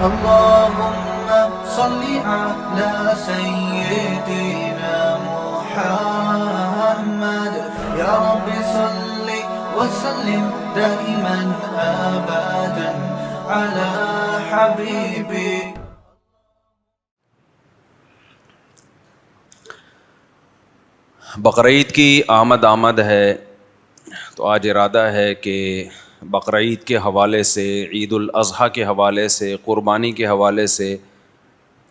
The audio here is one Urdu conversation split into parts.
اللهم صل على سيدنا محمد يا رب صل وسلم دائما أبدا على حبيبك. بقرعید کی آمد ہے، تو آج ارادہ ہے کہ بقرعید کے حوالے سے، عید الاضحیٰ کے حوالے سے، قربانی کے حوالے سے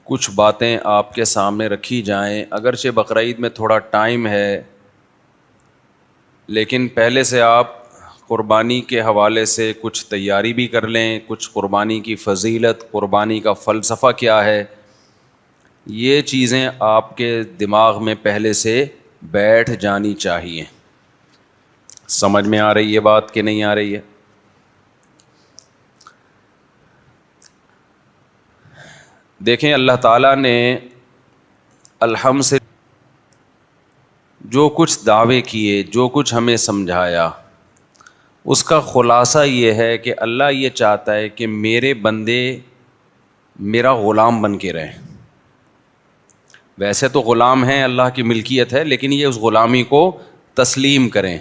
کچھ باتیں آپ کے سامنے رکھی جائیں. اگرچہ بقرعید میں تھوڑا ٹائم ہے، لیکن پہلے سے آپ قربانی کے حوالے سے کچھ تیاری بھی کر لیں. کچھ قربانی کی فضیلت، قربانی کا فلسفہ کیا ہے، یہ چیزیں آپ کے دماغ میں پہلے سے بیٹھ جانی چاہیے. سمجھ میں آ رہی ہے بات کہ نہیں آ رہی ہے؟ دیکھیں، اللہ تعالیٰ نے الحمد سے جو کچھ دعوے کیے، جو کچھ ہمیں سمجھایا، اس کا خلاصہ یہ ہے کہ اللہ یہ چاہتا ہے کہ میرے بندے میرا غلام بن کے رہیں. ویسے تو غلام ہیں، اللہ کی ملکیت ہے، لیکن یہ اس غلامی کو تسلیم کریں.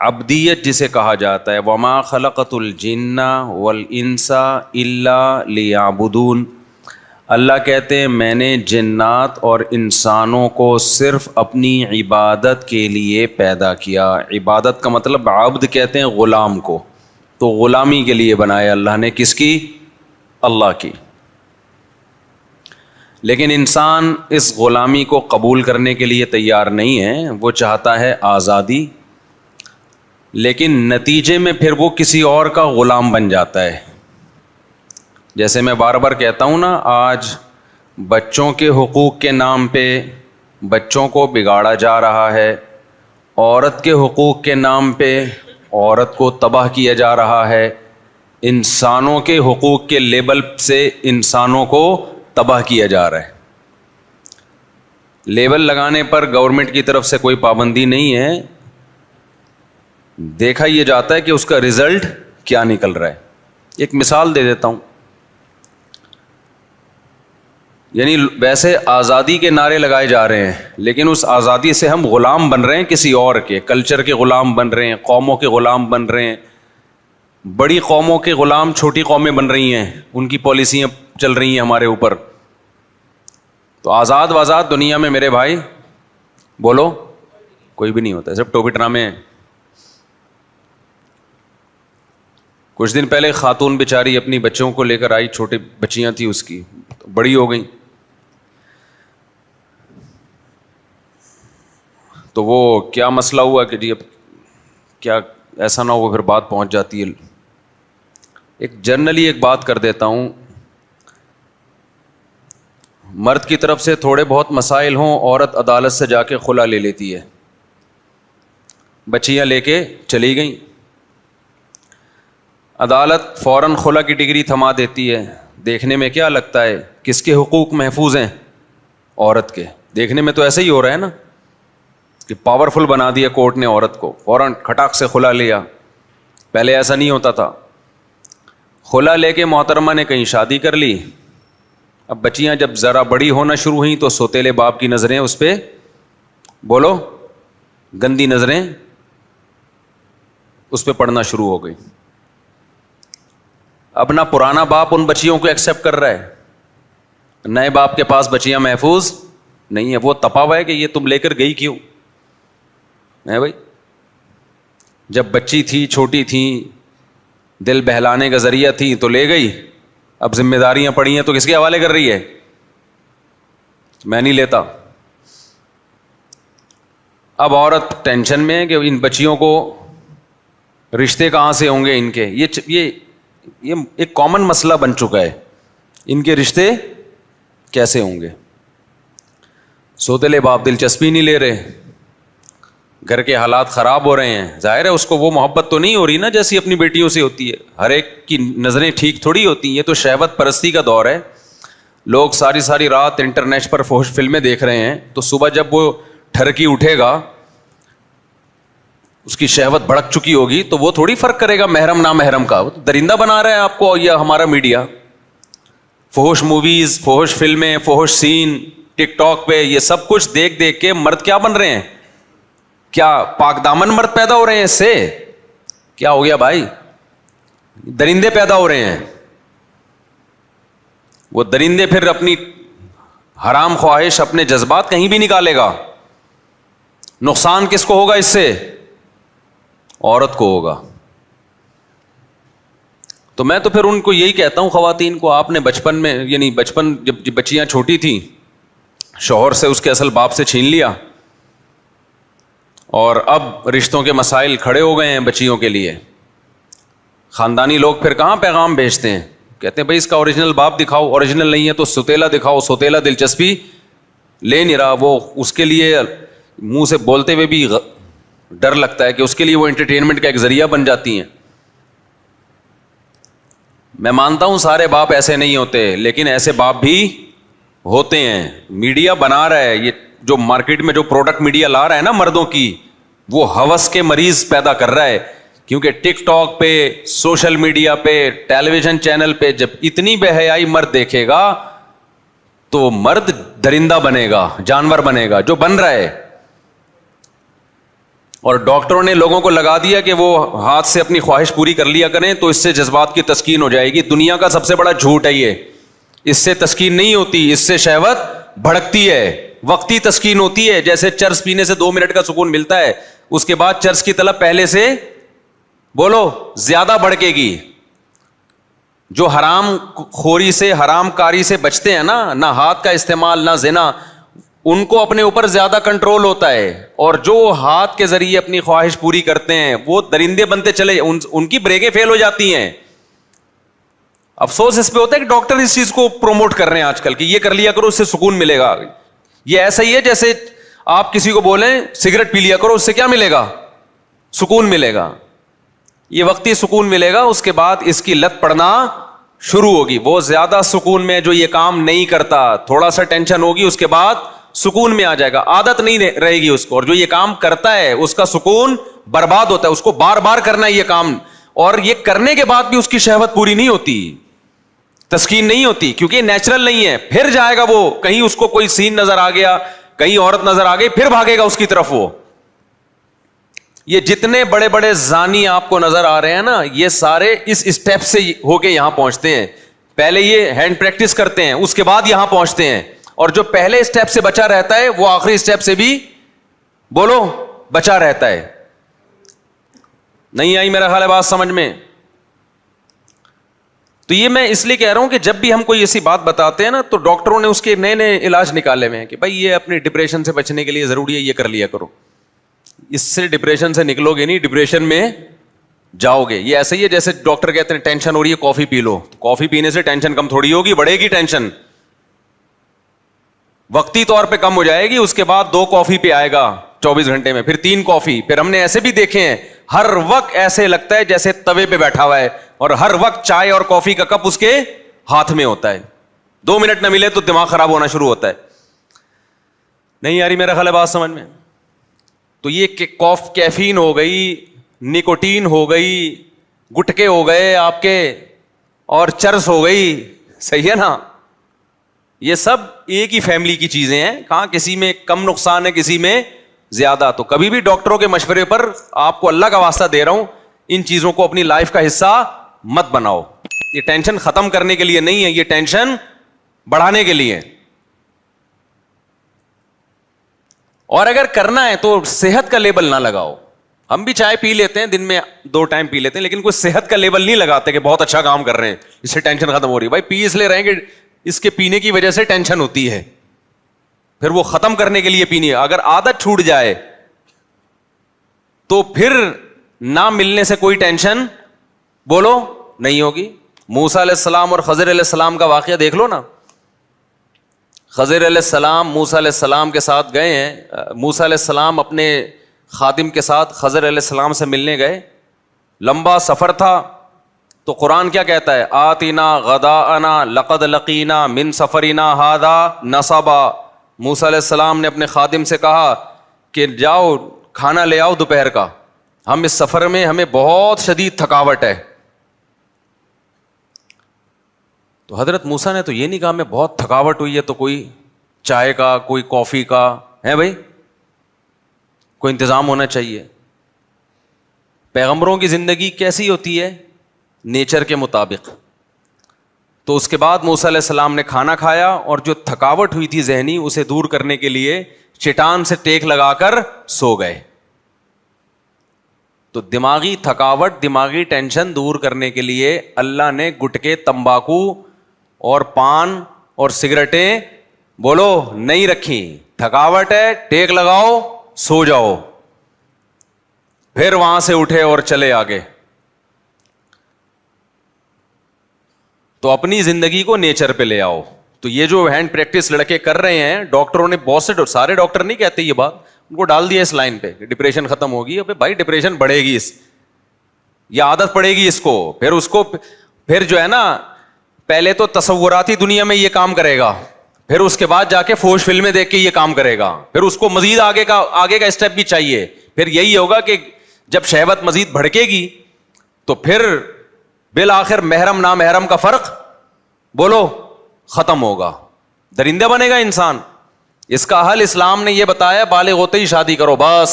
عبدیت جسے کہا جاتا ہے. وما خلقت الجن والانس الا لیعبدون. اللہ کہتے ہیں میں نے جنات اور انسانوں کو صرف اپنی عبادت کے لیے پیدا کیا. عبادت کا مطلب عبد کہتے ہیں غلام کو، تو غلامی کے لیے بنایا اللہ نے. کس کی؟ اللہ کی. لیکن انسان اس غلامی کو قبول کرنے کے لیے تیار نہیں ہے، وہ چاہتا ہے آزادی، لیکن نتیجے میں پھر وہ کسی اور کا غلام بن جاتا ہے. جیسے میں بار بار کہتا ہوں نا، آج بچوں کے حقوق کے نام پہ بچوں کو بگاڑا جا رہا ہے، عورت کے حقوق کے نام پہ عورت کو تباہ کیا جا رہا ہے، انسانوں کے حقوق کے لیبل سے انسانوں کو تباہ کیا جا رہا ہے. لیبل لگانے پر گورنمنٹ کی طرف سے کوئی پابندی نہیں ہے، دیکھا یہ جاتا ہے کہ اس کا رزلٹ کیا نکل رہا ہے. ایک مثال دے دیتا ہوں. یعنی ویسے آزادی کے نعرے لگائے جا رہے ہیں، لیکن اس آزادی سے ہم غلام بن رہے ہیں کسی اور کے. کلچر کے غلام بن رہے ہیں، قوموں کے غلام بن رہے ہیں. بڑی قوموں کے غلام چھوٹی قومیں بن رہی ہیں، ان کی پالیسیاں چل رہی ہیں ہمارے اوپر. تو آزاد دنیا میں میرے بھائی بولو کوئی بھی نہیں ہوتا، صرف ٹوپی ڈرامے ہیں. کچھ دن پہلے خاتون بیچاری اپنی بچوں کو لے کر آئی، چھوٹی بچیاں تھیں اس کی، بڑی ہو گئیں. تو وہ کیا مسئلہ ہوا کہ جی اب کیا ایسا نہ ہو پھر بات پہنچ جاتی ہے. ایک جنرلی ایک بات کر دیتا ہوں، مرد کی طرف سے تھوڑے بہت مسائل ہوں، عورت عدالت سے جا کے خلا لے لیتی ہے. بچیاں لے کے چلی گئیں، عدالت فوراً خلا کی ڈگری تھما دیتی ہے. دیکھنے میں کیا لگتا ہے کس کے حقوق محفوظ ہیں؟ عورت کے. دیکھنے میں تو ایسا ہی ہو رہا ہے نا کہ پاورفل بنا دیا کورٹ نے عورت کو، فوراً کھٹاک سے خلا لیا. پہلے ایسا نہیں ہوتا تھا. خلا لے کے محترمہ نے کہیں شادی کر لی. اب بچیاں جب ذرا بڑی ہونا شروع ہوئیں تو سوتیلے باپ کی نظریں اس پہ، بولو گندی نظریں اس پہ پڑنا شروع ہو گئی. اپنا پرانا باپ ان بچیوں کو ایکسیپٹ کر رہا ہے، نئے باپ کے پاس بچیاں محفوظ نہیں ہے. وہ تپا ہوا ہے کہ یہ تم لے کر گئی کیوں ہے بھائی؟ جب بچی تھی، چھوٹی تھی، دل بہلانے کا ذریعہ تھی تو لے گئی. اب ذمہ داریاں پڑی ہیں تو کس کے حوالے کر رہی ہے؟ میں نہیں لیتا. اب عورت ٹینشن میں ہے کہ ان بچیوں کو رشتے کہاں سے ہوں گے ان کے. یہ ایک کامن مسئلہ بن چکا ہے، ان کے رشتے کیسے ہوں گے. سوتیلے باپ دلچسپی نہیں لے رہے، گھر کے حالات خراب ہو رہے ہیں. ظاہر ہے اس کو وہ محبت تو نہیں ہو رہی نا جیسی اپنی بیٹیوں سے ہوتی ہے. ہر ایک کی نظریں ٹھیک تھوڑی ہوتی ہیں. یہ تو شہوت پرستی کا دور ہے. لوگ ساری رات انٹرنیٹ پر فحش فلمیں دیکھ رہے ہیں، تو صبح جب وہ ٹھرکی اٹھے گا اس کی شہوت بھڑک چکی ہوگی تو وہ تھوڑی فرق کرے گا محرم نامحرم کا. وہ تو درندہ بنا رہا ہے آپ کو یہ ہمارا میڈیا. فحش موویز, فحش فلمیں, فحش سین ٹک ٹاک پہ, یہ سب کچھ دیکھ دیکھ کے مرد کیا بن رہے ہیں؟ کیا پاک دامن مرد پیدا ہو رہے ہیں اس سے؟ کیا ہو گیا بھائی؟ درندے پیدا ہو رہے ہیں. وہ درندے پھر اپنی حرام خواہش, اپنے جذبات کہیں بھی نکالے گا. نقصان کس کو ہوگا اس سے؟ عورت کو ہوگا. تو میں تو پھر ان کو یہی کہتا ہوں, خواتین کو, آپ نے بچپن میں, یعنی بچپن جب بچیاں چھوٹی تھیں, شوہر سے اس کے اصل باپ سے چھین لیا, اور اب رشتوں کے مسائل کھڑے ہو گئے ہیں بچیوں کے لیے. خاندانی لوگ پھر کہاں پیغام بھیجتے ہیں, کہتے ہیں بھائی اس کا اوریجنل باپ دکھاؤ, اوریجنل نہیں ہے تو سوتیلا دکھاؤ. سوتیلا دلچسپی لے نہیں رہا, وہ اس کے لیے منہ سے بولتے ہوئے بھی ڈر لگتا ہے کہ اس کے لیے وہ انٹرٹینمنٹ کا ایک ذریعہ بن جاتی ہیں. میں مانتا ہوں سارے باپ ایسے نہیں ہوتے, لیکن ایسے باپ بھی ہوتے ہیں. میڈیا بنا رہا ہے, یہ جو مارکیٹ میں جو پروڈکٹ میڈیا لا رہا ہے نا مردوں کی, وہ ہوس کے مریض پیدا کر رہا ہے. کیونکہ ٹک ٹاک پہ, سوشل میڈیا پہ, ٹیلی ویژن چینل پہ جب اتنی بے حیائی مرد دیکھے گا تو مرد درندہ بنے گا, جانور بنے گا, جو بن رہا ہے. اور ڈاکٹروں نے لوگوں کو لگا دیا کہ وہ ہاتھ سے اپنی خواہش پوری کر لیا کریں تو اس سے جذبات کی تسکین ہو جائے گی. دنیا کا سب سے بڑا جھوٹ ہے یہ. اس سے تسکین نہیں ہوتی, اس سے شہوت بھڑکتی ہے, وقتی تسکین ہوتی ہے. جیسے چرس پینے سے 2 منٹ کا سکون ملتا ہے, اس کے بعد چرس کی طلب پہلے سے بولو زیادہ بھڑکے گی. جو حرام خوری سے, حرام کاری سے بچتے ہیں نا, نہ ہاتھ کا استعمال نہ زنا, ان کو اپنے اوپر زیادہ کنٹرول ہوتا ہے. اور جو ہاتھ کے ذریعے اپنی خواہش پوری کرتے ہیں وہ درندے بنتے چلے, ان کی بریکیں فیل ہو جاتی ہیں. افسوس اس پہ ہوتا ہے کہ ڈاکٹر اس چیز کو پروموٹ کر رہے ہیں آج کل کہ یہ کر لیا کرو, اس سے سکون ملے گا. یہ ایسا ہی ہے جیسے آپ کسی کو بولیں سگریٹ پی لیا کرو, اس سے کیا ملے گا؟ سکون ملے گا. یہ وقتی سکون ملے گا, اس کے بعد اس کی لت پڑنا شروع ہوگی. وہ زیادہ سکون میں جو یہ کام نہیں کرتا, تھوڑا سا ٹینشن ہوگی, اس کے بعد سکون میں آ جائے گا, عادت نہیں رہے گی اس کو. اور جو یہ کام کرتا ہے اس کا سکون برباد ہوتا ہے, اس کو بار بار کرنا ہے یہ کام, اور یہ کرنے کے بعد بھی اس کی شہوت پوری نہیں ہوتی, تسکین نہیں ہوتی, کیونکہ نیچرل نہیں ہے. پھر جائے گا وہ, کہیں اس کو کوئی سین نظر آ گیا, کہیں عورت نظر آ گئی, پھر بھاگے گا اس کی طرف. وہ یہ جتنے بڑے بڑے زانی آپ کو نظر آ رہے ہیں نا, یہ سارے اس اسٹیپ سے ہو کے یہاں پہنچتے ہیں. پہلے یہ ہینڈ پریکٹس کرتے ہیں, اس کے بعد یہاں پہنچتے ہیں. اور جو پہلے اسٹیپ سے بچا رہتا ہے وہ آخری اسٹیپ سے بھی بولو بچا رہتا ہے. نہیں آئی میرا خیال ہے بات سمجھ میں؟ تو یہ میں اس لیے کہہ رہا ہوں کہ جب بھی ہم کوئی ایسی بات بتاتے ہیں نا, تو ڈاکٹروں نے اس کے نئے نئے علاج نکالے ہوئے ہیں کہ بھائی یہ اپنی ڈپریشن سے بچنے کے لیے ضروری ہے, یہ کر لیا کرو. اس سے ڈپریشن سے نکلو گے نہیں, ڈپریشن میں جاؤ گے. یہ ایسے ہی ہے جیسے ڈاکٹر کہتے ہیں ٹینشن ہو رہی ہے کافی پی لو. کافی پینے سے ٹینشن کم تھوڑی ہوگی, بڑھے گی ٹینشن. وقتی طور پہ کم ہو جائے گی, اس کے بعد 2 کافی پہ آئے گا 24 گھنٹے میں, پھر 3 کافی. پھر ہم نے ایسے بھی دیکھے ہیں, ہر وقت ایسے لگتا ہے جیسے توے پہ بیٹھا ہوا ہے, اور ہر وقت چائے اور کافی کا کپ اس کے ہاتھ میں ہوتا ہے. 2 منٹ نہ ملے تو دماغ خراب ہونا شروع ہوتا ہے. نہیں آ رہی میرا خیال ہے بات سمجھ میں؟ تو یہ کیفین ہو گئی, نکوٹین ہو گئی, گٹکے ہو گئے آپ کے, اور چرس ہو گئی, صحیح ہے نا؟ یہ سب ایک ہی فیملی کی چیزیں ہیں. کہاں کسی میں کم نقصان ہے, کسی میں زیادہ. تو کبھی بھی ڈاکٹروں کے مشورے پر, آپ کو اللہ کا واسطہ دے رہا ہوں, ان چیزوں کو اپنی لائف کا حصہ مت بناؤ. یہ ٹینشن ختم کرنے کے لیے نہیں ہے, یہ ٹینشن بڑھانے کے لیے. اور اگر کرنا ہے تو صحت کا لیبل نہ لگاؤ. ہم بھی چائے پی لیتے ہیں, دن میں 2 ٹائم پی لیتے ہیں, لیکن کوئی صحت کا لیبل نہیں لگاتے کہ بہت اچھا کام کر رہے ہیں, اس سے ٹینشن ختم ہو رہی ہے. بھائی پی اس لیے رہیں گے, اس کے پینے کی وجہ سے ٹینشن ہوتی ہے, پھر وہ ختم کرنے کے لیے پینی ہے. اگر عادت چھوٹ جائے تو پھر نہ ملنے سے کوئی ٹینشن بولو نہیں ہوگی. موسیٰ علیہ السلام اور خضر علیہ السلام کا واقعہ دیکھ لو نا. خضر علیہ السلام موسیٰ علیہ السلام کے ساتھ گئے ہیں. موسیٰ علیہ السلام اپنے خادم کے ساتھ خضر علیہ السلام سے ملنے گئے. لمبا سفر تھا, تو قرآن کیا کہتا ہے؟ آتینا غداءنا لقد لقینا من سفرنا ھذا نصبا. موسیٰ علیہ السلام نے اپنے خادم سے کہا کہ جاؤ کھانا لے آؤ دوپہر کا. ہم اس سفر میں ہمیں بہت شدید تھکاوٹ ہے. تو حضرت موسیٰ نے تو یہ نہیں کہا ہمیں بہت تھکاوٹ ہوئی ہے تو کوئی چائے کا, کوئی کافی کا ہے بھائی, کوئی انتظام ہونا چاہیے. پیغمبروں کی زندگی کیسی ہوتی ہے؟ نیچر کے مطابق. تو اس کے بعد موسیٰ علیہ السلام نے کھانا کھایا اور جو تھکاوٹ ہوئی تھی ذہنی اسے دور کرنے کے لیے چٹان سے ٹیک لگا کر سو گئے. تو دماغی تھکاوٹ, دماغی ٹینشن دور کرنے کے لیے اللہ نے گٹکے, تمباکو اور پان اور سگریٹیں بولو نہیں رکھی. تھکاوٹ ہے, ٹیک لگاؤ, سو جاؤ, پھر وہاں سے اٹھے اور چلے آگے. تو اپنی زندگی کو نیچر پہ لے آؤ. تو یہ جو ہینڈ پریکٹس لڑکے کر رہے ہیں, ڈاکٹروں نے بہت سے, سارے ڈاکٹر نہیں کہتے یہ بات, ان کو ڈال دیا اس لائن پہ ڈپریشن ختم ہوگی. ابے بھائی ڈپریشن بڑھے گی, یہ عادت پڑے گی اس کو, پھر جو ہے نا پہلے تو تصوراتی دنیا میں یہ کام کرے گا, پھر اس کے بعد جا کے فوش فلمیں دیکھ کے یہ کام کرے گا, پھر اس کو مزید آگے کا اسٹیپ بھی چاہیے. پھر یہی ہوگا کہ جب شہوت مزید بھڑکے گی تو پھر بالآخر محرم نامحرم کا فرق بولو ختم ہوگا, درندہ بنے گا انسان. اس کا حل اسلام نے یہ بتایا, بالغ ہوتے ہی شادی کرو بس,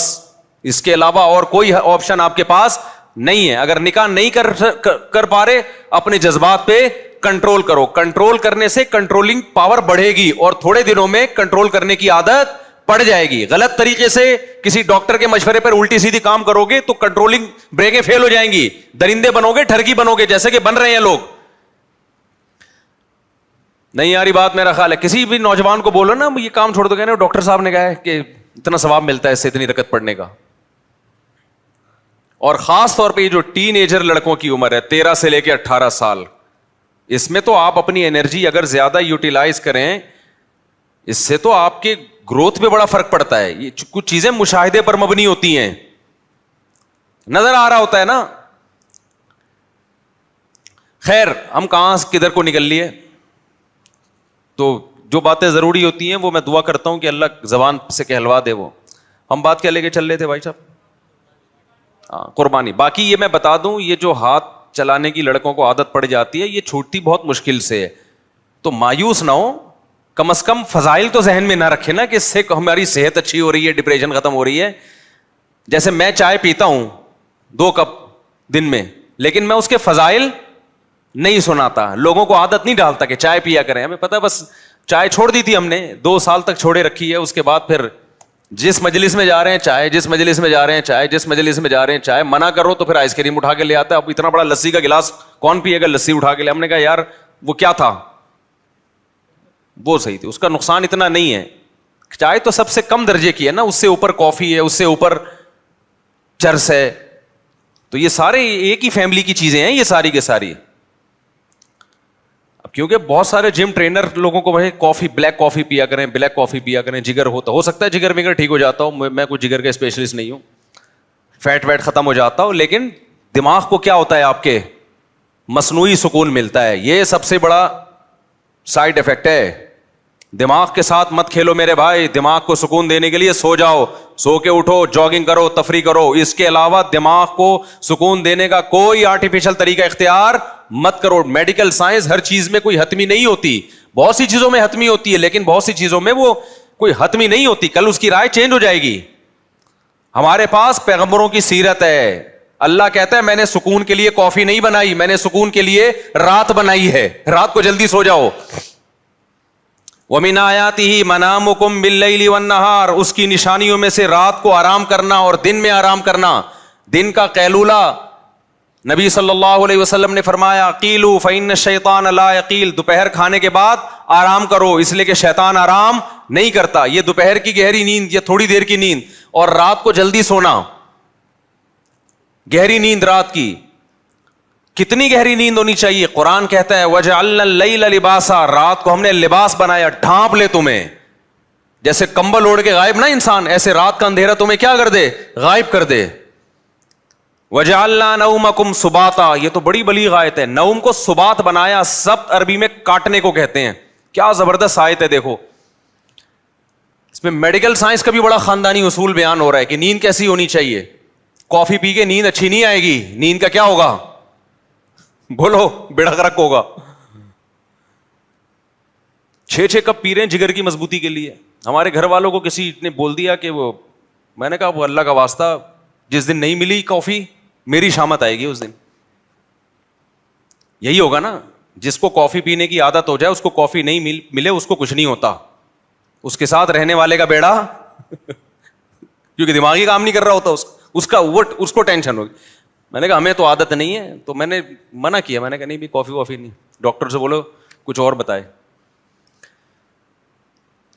اس کے علاوہ اور کوئی آپشن آپ کے پاس نہیں ہے. اگر نکاح نہیں کر پا رہے, اپنے جذبات پہ کنٹرول کرو. کنٹرول کرنے سے کنٹرولنگ پاور بڑھے گی اور تھوڑے دنوں میں کنٹرول کرنے کی عادت پڑ جائے گی. غلط طریقے سے کسی ڈاکٹر کے مشورے پر الٹی سیدھی کام کرو گے تو کنٹرولنگ بریکیں فیل ہو جائیں گی, درندے بنو گے, ٹھرکی بنو گے, جیسے کہ بن رہے ہیں لوگ. نہیں آ رہی بات میرا خیال ہے. کسی بھی نوجوان کو بولو نا یہ کام چھوڑ دو, کہنے ڈاکٹر صاحب نے کہا ہے کہ اتنا ثواب ملتا ہے اس سے اتنی رکعت پڑھنے کا. اور خاص طور پہ یہ جو ٹین ایجر لڑکوں کی عمر ہے 13 سے لے کے 18 سال, اس میں تو آپ اپنی انرجی اگر زیادہ یوٹیلائز کریں, اس سے تو آپ کے گروتھ پہ بڑا فرق پڑتا ہے. یہ کچھ چیزیں مشاہدے پر مبنی ہوتی ہیں, نظر آ رہا ہوتا ہے نا. خیر, ہم کہاں کدھر کو نکل لیے. تو جو باتیں ضروری ہوتی ہیں وہ میں دعا کرتا ہوں کہ اللہ زبان سے کہلوا دے. وہ ہم بات کیا لے کے چل رہے تھے بھائی صاحب؟ قربانی. باقی یہ میں بتا دوں, یہ جو ہاتھ چلانے کی لڑکوں کو عادت پڑ جاتی ہے یہ چھوٹتی بہت مشکل سے ہے. تو مایوس نہ ہو, کم از کم فضائل تو ذہن میں نہ رکھے نا کہ اس سے ہماری صحت اچھی ہو رہی ہے, ڈپریشن ختم ہو رہی ہے. جیسے میں چائے پیتا ہوں 2 کپ دن میں, لیکن میں اس کے فضائل نہیں سناتا, لوگوں کو عادت نہیں ڈالتا کہ چائے پیا کریں. ہمیں پتا بس چائے چھوڑ دی تھی ہم نے, 2 سال تک چھوڑے رکھی ہے. اس کے بعد پھر جس مجلس میں جا رہے ہیں چائے, جس مجلس میں جا رہے ہیں چائے, جس مجلس میں جا رہے ہیں چائے. منع کرو تو پھر آئس کریم اٹھا کے لے آتا ہے. اب اتنا بڑا لسی کا گلاس کون پیے گا, لسی اٹھا کے لے. ہم نے کہا یار وہ کیا تھا, وہ صحیح تھی, اس کا نقصان اتنا نہیں ہے. چائے تو سب سے کم درجے کی ہے نا, اس سے اوپر کافی ہے, اس سے اوپر چرس ہے. تو یہ سارے ایک ہی فیملی کی چیزیں ہیں یہ ساری کے ساری. اب کیونکہ بہت سارے جم ٹرینر لوگوں کو کافی, بلیک کافی پیا کریں, بلیک کافی پیا کریں, جگر ہو سکتا ہے جگر وگر ٹھیک ہو جاتا ہوں, میں کوئی جگر کا اسپیشلسٹ نہیں ہوں, فیٹ ویٹ ختم ہو جاتا ہو, لیکن دماغ کو کیا ہوتا ہے آپ کے مصنوعی سکون ملتا ہے. یہ سب سے بڑا سائڈ افیکٹ ہے. دماغ کے ساتھ مت کھیلو میرے بھائی, دماغ کو سکون دینے کے لیے سو جاؤ, سو کے اٹھو, جاگنگ کرو, تفریح کرو. اس کے علاوہ دماغ کو سکون دینے کا کوئی آرٹیفیشل طریقہ اختیار مت کرو. میڈیکل سائنس ہر چیز میں کوئی حتمی نہیں ہوتی, بہت سی چیزوں میں حتمی ہوتی ہے, لیکن بہت سی چیزوں میں وہ کوئی حتمی نہیں ہوتی. کل اس کی رائے چینج ہو جائے گی. ہمارے پاس پیغمبروں کی سیرت ہے. اللہ کہتا ہے میں نے سکون کے لیے کافی نہیں بنائی, میں نے سکون کے لیے رات بنائی ہے. رات کو جلدی سو جاؤ. وَمِنْ آيَاتِهِ مَنَامُكُمْ بِاللَّيْلِ وَالنَّهَارِ, اس کی نشانیوں میں سے رات کو آرام کرنا اور دن میں آرام کرنا. دن کا قیلولہ نبی صلی اللہ علیہ وسلم نے فرمایا قیلوا فإن الشیطان لا یقیل, دوپہر کھانے کے بعد آرام کرو, اس لیے کہ شیطان آرام نہیں کرتا. یہ دوپہر کی گہری نیند, یہ تھوڑی دیر کی نیند, اور رات کو جلدی سونا, گہری نیند رات کی. کتنی گہری نیند ہونی چاہیے؟ قرآن کہتا ہے وَجَعَلْنَا اللَّيْلَ لِبَاسًا, رات کو ہم نے لباس بنایا, ڈھانپ لے تمہیں. جیسے کمبل اوڑھ کے غائب نہ انسان, ایسے رات کا اندھیرا تمہیں کیا کر دے, غائب کر دے. وَجَعَلْنَا نَوْمَكُمْ سُبَاتًا, یہ تو بڑی بلیغ آیت ہے. نوم کو سبات بنایا, سبت عربی میں کاٹنے کو کہتے ہیں. کیا زبردست آیت ہے دیکھو. اس میں میڈیکل سائنس کا بھی بڑا خاندانی اصول بیان ہو رہا ہے کہ نیند کیسی ہونی چاہیے. کافی پی کے نیند اچھی نہیں آئے گی, نیند کا کیا ہوگا, بولو, بیڑا غرق ہوگا. 6 کپ پی رہے ہیں جگر کی مضبوطی کے لیے. ہمارے گھر والوں کو کسی نے بول دیا کہ وہ, میں نے کہا وہ اللہ کا واسطہ, جس دن نہیں ملی کافی میری شامت آئے گی اس دن. یہی ہوگا نا, جس کو کافی پینے کی عادت ہو جائے اس کو کافی نہیں ملے اس کو کچھ نہیں ہوتا, اس کے ساتھ رہنے والے کا بیڑا کیونکہ دماغی کام نہیں کر رہا ہوتا اس کو ٹینشن ہوگی. میں نے کہا ہمیں تو عادت نہیں ہے, تو میں نے منع کیا, میں نے کہا نہیں بھی کافی نہیں, ڈاکٹر سے بولو کچھ اور بتائے.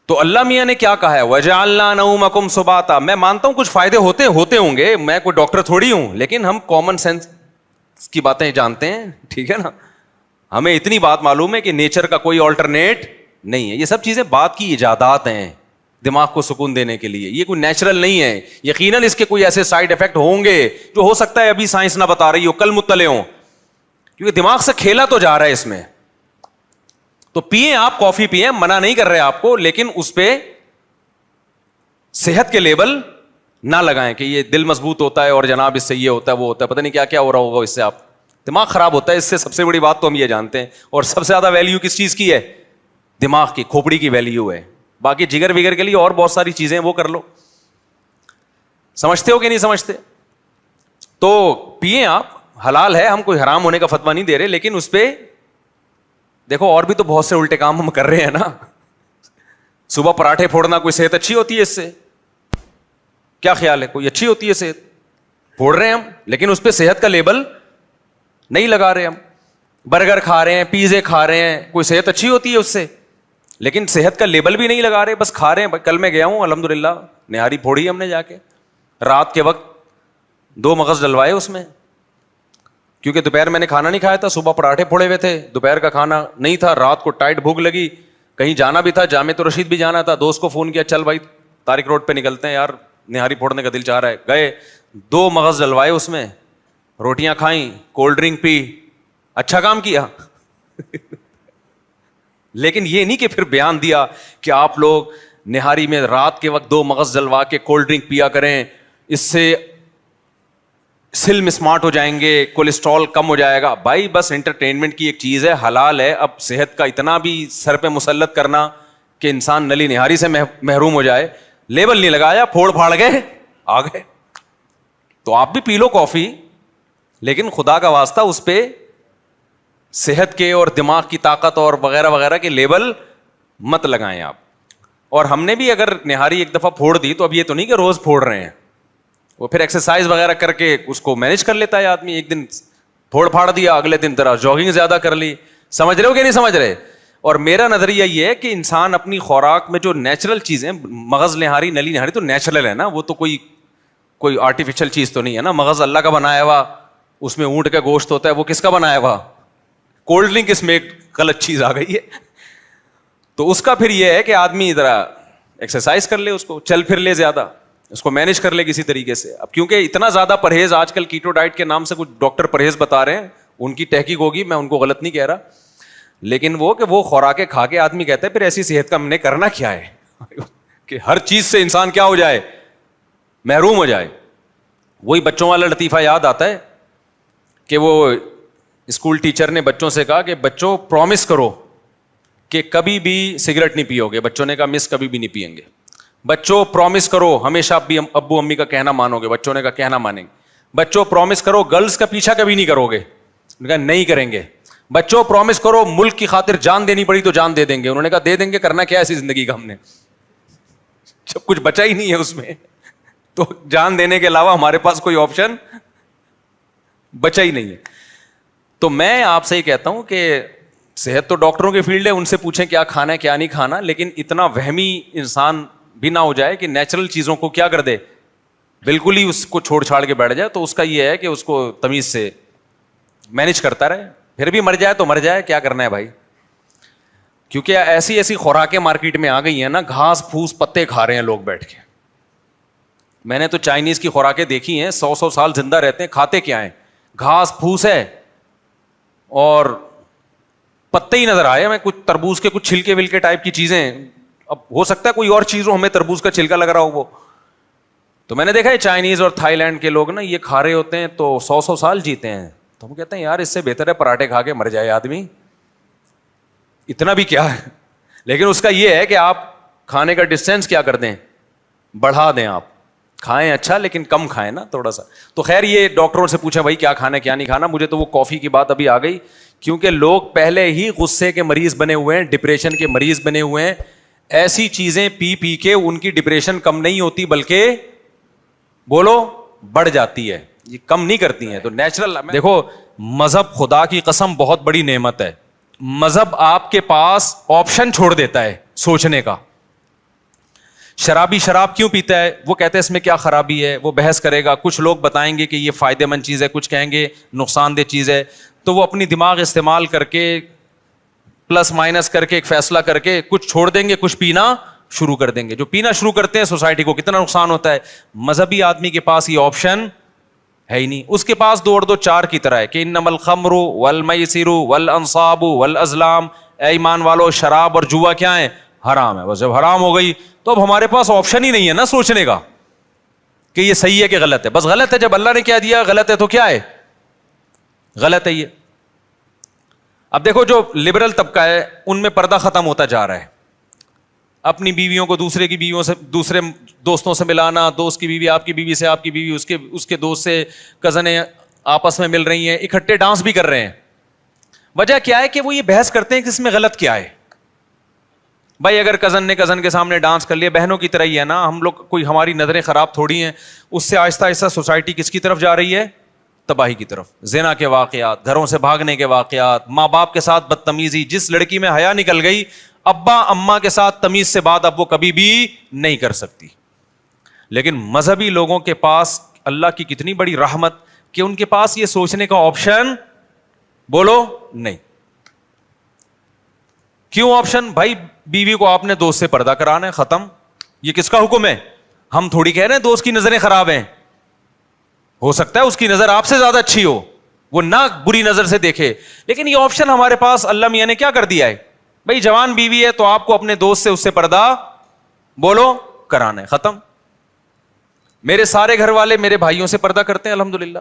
تو اللہ میاں نے کیا کہا ہے, وَجَعَلْنَا نَوْمَكُمْ سُبَاتًا. میں مانتا ہوں کچھ فائدے ہوتے ہوں گے, میں کوئی ڈاکٹر تھوڑی ہوں, لیکن ہم کامن سینس کی باتیں جانتے ہیں, ٹھیک ہے نا. ہمیں اتنی بات معلوم ہے کہ نیچر کا کوئی آلٹرنیٹ نہیں ہے. یہ سب چیزیں بات کی ایجادات ہیں دماغ کو سکون دینے کے لیے, یہ کوئی نیچرل نہیں ہے. یقیناً اس کے کوئی ایسے سائڈ افیکٹ ہوں گے جو ہو سکتا ہے ابھی سائنس نہ بتا رہی ہو, کل مطلع ہوں, کیونکہ دماغ سے کھیلا تو جا رہا ہے اس میں. تو پیئیں آپ, کافی پیئیں, منع نہیں کر رہے آپ کو, لیکن اس پہ صحت کے لیبل نہ لگائیں کہ یہ دل مضبوط ہوتا ہے اور جناب اس سے یہ ہوتا ہے وہ ہوتا ہے, پتہ نہیں کیا کیا ہو رہا ہوگا اس سے, آپ دماغ خراب ہوتا ہے اس سے. سب سے بڑی بات تو ہم یہ جانتے ہیں, اور سب سے زیادہ ویلیو کس چیز کی ہے, دماغ کی, کھوپڑی کی ویلیو ہے. باقی جگر وگر کے لیے اور بہت ساری چیزیں وہ کر لو. سمجھتے ہو کہ نہیں سمجھتے؟ تو پیئیں آپ, حلال ہے, ہم کوئی حرام ہونے کا فتویٰ نہیں دے رہے, لیکن اس پہ دیکھو اور بھی تو بہت سے الٹے کام ہم کر رہے ہیں نا. صبح پراٹھے پھوڑنا, کوئی صحت اچھی ہوتی ہے اس سے؟ کیا خیال ہے, کوئی اچھی ہوتی ہے صحت؟ پھوڑ رہے ہیں ہم, لیکن اس پہ صحت کا لیبل نہیں لگا رہے ہم. برگر کھا رہے ہیں, پیزے کھا رہے ہیں, کوئی صحت اچھی ہوتی ہے اس سے؟ لیکن صحت کا لیبل بھی نہیں لگا رہے, بس کھا رہے ہیں. کل میں گیا ہوں الحمدللہ, نہاری پھوڑی ہم نے جا کے, رات کے وقت 2 مغز ڈلوائے اس میں, کیونکہ دوپہر میں نے کھانا نہیں کھایا تھا, صبح پراٹھے پھوڑے ہوئے تھے, دوپہر کا کھانا نہیں تھا, رات کو ٹائٹ بھوک لگی, کہیں جانا بھی تھا, جامع رشید بھی جانا تھا. دوست کو فون کیا, چل بھائی طارق روڈ پہ نکلتے ہیں یار, نہاری پھوڑنے کا دل چاہ رہا ہے. گئے, 2 مغز ڈلوائے اس میں, روٹیاں کھائیں, کولڈ ڈرنک پی, اچھا کام کیا. لیکن یہ نہیں کہ پھر بیان دیا کہ آپ لوگ نہاری میں رات کے وقت 2 مغز ڈلوا کے کولڈ ڈرنک پیا کریں, اس سے سلم اسمارٹ ہو جائیں گے, کولیسٹرول کم ہو جائے گا. بھائی بس انٹرٹینمنٹ کی ایک چیز ہے, حلال ہے. اب صحت کا اتنا بھی سر پہ مسلط کرنا کہ انسان نلی نہاری سے محروم ہو جائے, لیبل نہیں لگایا, پھوڑ پھاڑ گئے آ گئے. تو آپ بھی پی لو کافی, لیکن خدا کا واسطہ اس پہ صحت کے اور دماغ کی طاقت اور وغیرہ وغیرہ کے لیبل مت لگائیں آپ. اور ہم نے بھی اگر نہاری ایک دفعہ پھوڑ دی تو اب یہ تو نہیں کہ روز پھوڑ رہے ہیں, وہ پھر ایکسرسائز وغیرہ کر کے اس کو مینج کر لیتا ہے آدمی. ایک دن پھوڑ پھاڑ دیا, اگلے دن ذرا جاگنگ زیادہ کر لی. سمجھ رہے ہو کہ نہیں سمجھ رہے؟ اور میرا نظریہ یہ ہے کہ انسان اپنی خوراک میں جو نیچرل چیزیں, مغز نہاری, نلی نہاری تو نیچرل ہے نا, وہ تو کوئی آرٹیفیشل چیز تو نہیں ہے نا. مغز اللہ کا بنایا ہوا, اس میں اونٹ کا گوشت ہوتا ہے, وہ کس کا بنایا ہوا؟ کولڈ ڈرنک اس میں ایک غلط چیز آ گئی ہے. تو اس کا پھر یہ ہے کہ آدمی ذرا ایکسرسائز کر لے, اس کو چل پھر لے زیادہ, اس کو مینج کر لے کسی طریقے سے. اب کیونکہ اتنا زیادہ پرہیز آج کل کیٹو ڈائٹ کے نام سے کچھ ڈاکٹر پرہیز بتا رہے ہیں, ان کی تحقیق ہوگی, میں ان کو غلط نہیں کہہ رہا, لیکن وہ خوراکیں کھا کے آدمی کہتا ہے پھر ایسی صحت کا ہم نے کرنا کیا ہے کہ ہر چیز سے انسان کیا ہو جائے, محروم ہو جائے. وہی بچوں والا لطیفہ یاد آتا ہے کہ وہ اسکول ٹیچر نے بچوں سے کہا کہ بچوں پرومس کرو کہ کبھی بھی سگریٹ نہیں پیو گے. بچوں نے کہا مس کبھی بھی نہیں پئیں گے. بچوں پرومس کرو ہمیشہ ابو امی کا کہنا مانو گے. بچوں نے کہا کہنا مانیں گے. بچوں پرومس کرو گرلز کا پیچھا کبھی نہیں کرو گے. انہوں نے کہا نہیں کریں گے. بچوں پرومس کرو ملک کی خاطر جان دینی پڑی تو جان دے دیں گے. انہوں نے کہا دے دیں گے, کرنا کیا ایسی زندگی کا ہم نے, جب کچھ بچا ہی نہیں ہے اس میں, تو جان دینے کے علاوہ ہمارے پاس کوئی آپشن بچا ہی نہیں ہے. تو میں آپ سے یہ کہتا ہوں کہ صحت تو ڈاکٹروں کے فیلڈ ہے, ان سے پوچھیں کیا کھانا ہے کیا نہیں کھانا, لیکن اتنا وہمی انسان بھی نہ ہو جائے کہ نیچرل چیزوں کو کیا کر دے, بالکل ہی اس کو چھوڑ چھاڑ کے بیٹھ جائے. تو اس کا یہ ہے کہ اس کو تمیز سے مینج کرتا رہے, پھر بھی مر جائے تو مر جائے, کیا کرنا ہے بھائی. کیونکہ ایسی خوراکیں مارکیٹ میں آ گئی ہیں نا, گھاس پھوس پتے کھا رہے ہیں لوگ بیٹھ کے. میں نے تو چائنیز کی خوراکیں دیکھی ہیں, 100 سال زندہ رہتے ہیں, کھاتے کیا ہیں, گھاس پھوس ہے اور پتے ہی نظر آئے ہمیں, کچھ تربوز کے کچھ چھلکے ولکے ٹائپ کی چیزیں. اب ہو سکتا ہے کوئی اور چیز ہو, ہمیں تربوز کا چھلکا لگ رہا ہو وہ, تو میں نے دیکھا ہے چائنیز اور تھائی لینڈ کے لوگ نا یہ کھا رہے ہوتے ہیں تو 100 سال جیتے ہیں. تو ہم کہتے ہیں یار اس سے بہتر ہے پراٹھے کھا کے مر جائے آدمی, اتنا بھی کیا ہے. لیکن اس کا یہ ہے کہ آپ کھانے کا ڈسٹینس کیا کر دیں, بڑھا دیں. آپ کھائیں اچھا لیکن کم کھائیں نا تھوڑا سا. تو خیر یہ ڈاکٹروں سے پوچھیں بھائی کیا کھانا کیا نہیں کھانا. مجھے تو وہ کافی کی بات ابھی آ گئی, کیونکہ لوگ پہلے ہی غصے کے مریض بنے ہوئے ہیں, ڈپریشن کے مریض بنے ہوئے ہیں. ایسی چیزیں پی پی کے ان کی ڈپریشن کم نہیں ہوتی بلکہ بولو بڑھ جاتی ہے, یہ کم نہیں کرتی ہیں. تو نیچرل دیکھو, مذہب خدا کی قسم بہت بڑی نعمت ہے. مذہب آپ کے پاس آپشن چھوڑ دیتا ہے سوچنے کا. شرابی شراب کیوں پیتا ہے, وہ کہتے ہیں اس میں کیا خرابی ہے, وہ بحث کرے گا. کچھ لوگ بتائیں گے کہ یہ فائدہ مند چیز ہے, کچھ کہیں گے نقصان دہ چیز ہے. تو وہ اپنی دماغ استعمال کر کے پلس مائنس کر کے ایک فیصلہ کر کے کچھ چھوڑ دیں گے, کچھ پینا شروع کر دیں گے. جو پینا شروع کرتے ہیں سوسائٹی کو کتنا نقصان ہوتا ہے. مذہبی آدمی کے پاس یہ آپشن ہے ہی نہیں. اس کے پاس 2 اور 2 4 کی طرح ہے کہ انما الخمر والمیسر والانصاب والازلام, اے ایمان والو شراب اور جوا کیا ہے, حرام ہے. بس جب حرام ہو گئی تو اب ہمارے پاس آپشن ہی نہیں ہے نا سوچنے کا کہ یہ صحیح ہے کہ غلط ہے. بس غلط ہے, جب اللہ نے کیا دیا غلط ہے تو کیا ہے, غلط ہے یہ. اب دیکھو جو لبرل طبقہ ہے ان میں پردہ ختم ہوتا جا رہا ہے. اپنی بیویوں کو دوسرے کی بیویوں سے, دوسرے دوستوں سے ملانا, دوست کی بیوی آپ کی بیوی سے, آپ کی بیوی اس کے دوست سے, کزنیں آپس میں مل رہی ہیں, اکٹھے ڈانس بھی کر رہے ہیں. وجہ کیا ہے کہ وہ یہ بحث کرتے ہیں کہ اس میں غلط کیا ہے. بھائی اگر کزن نے کزن کے سامنے ڈانس کر لیا, بہنوں کی طرح ہی ہے نا ہم لوگ, کوئی ہماری نظریں خراب تھوڑی ہیں. اس سے آہستہ آہستہ سوسائٹی کس کی طرف جا رہی ہے, تباہی کی طرف. زنا کے واقعات, گھروں سے بھاگنے کے واقعات, ماں باپ کے ساتھ بدتمیزی. جس لڑکی میں حیا نکل گئی, ابا اماں کے ساتھ تمیز سے بات اب وہ کبھی بھی نہیں کر سکتی. لیکن مذہبی لوگوں کے پاس اللہ کی کتنی بڑی رحمت کہ ان کے پاس یہ سوچنے کا آپشن بولو نہیں. کیوں آپشن؟ بھائی بیوی کو آپ نے دوست سے پردہ کرانا ہے, ختم. یہ کس کا حکم ہے؟ ہم تھوڑی کہہ رہے ہیں دوست کی نظریں خراب ہیں. ہو سکتا ہے اس کی نظر آپ سے زیادہ اچھی ہو, وہ نہ بری نظر سے دیکھے. لیکن یہ آپشن ہمارے پاس اللہ میاں نے کیا کر دیا ہے, بھائی جوان بیوی ہے تو آپ کو اپنے دوست سے اس سے پردہ بولو کرانا ہے, ختم. میرے سارے گھر والے میرے بھائیوں سے پردہ کرتے ہیں الحمدللہ.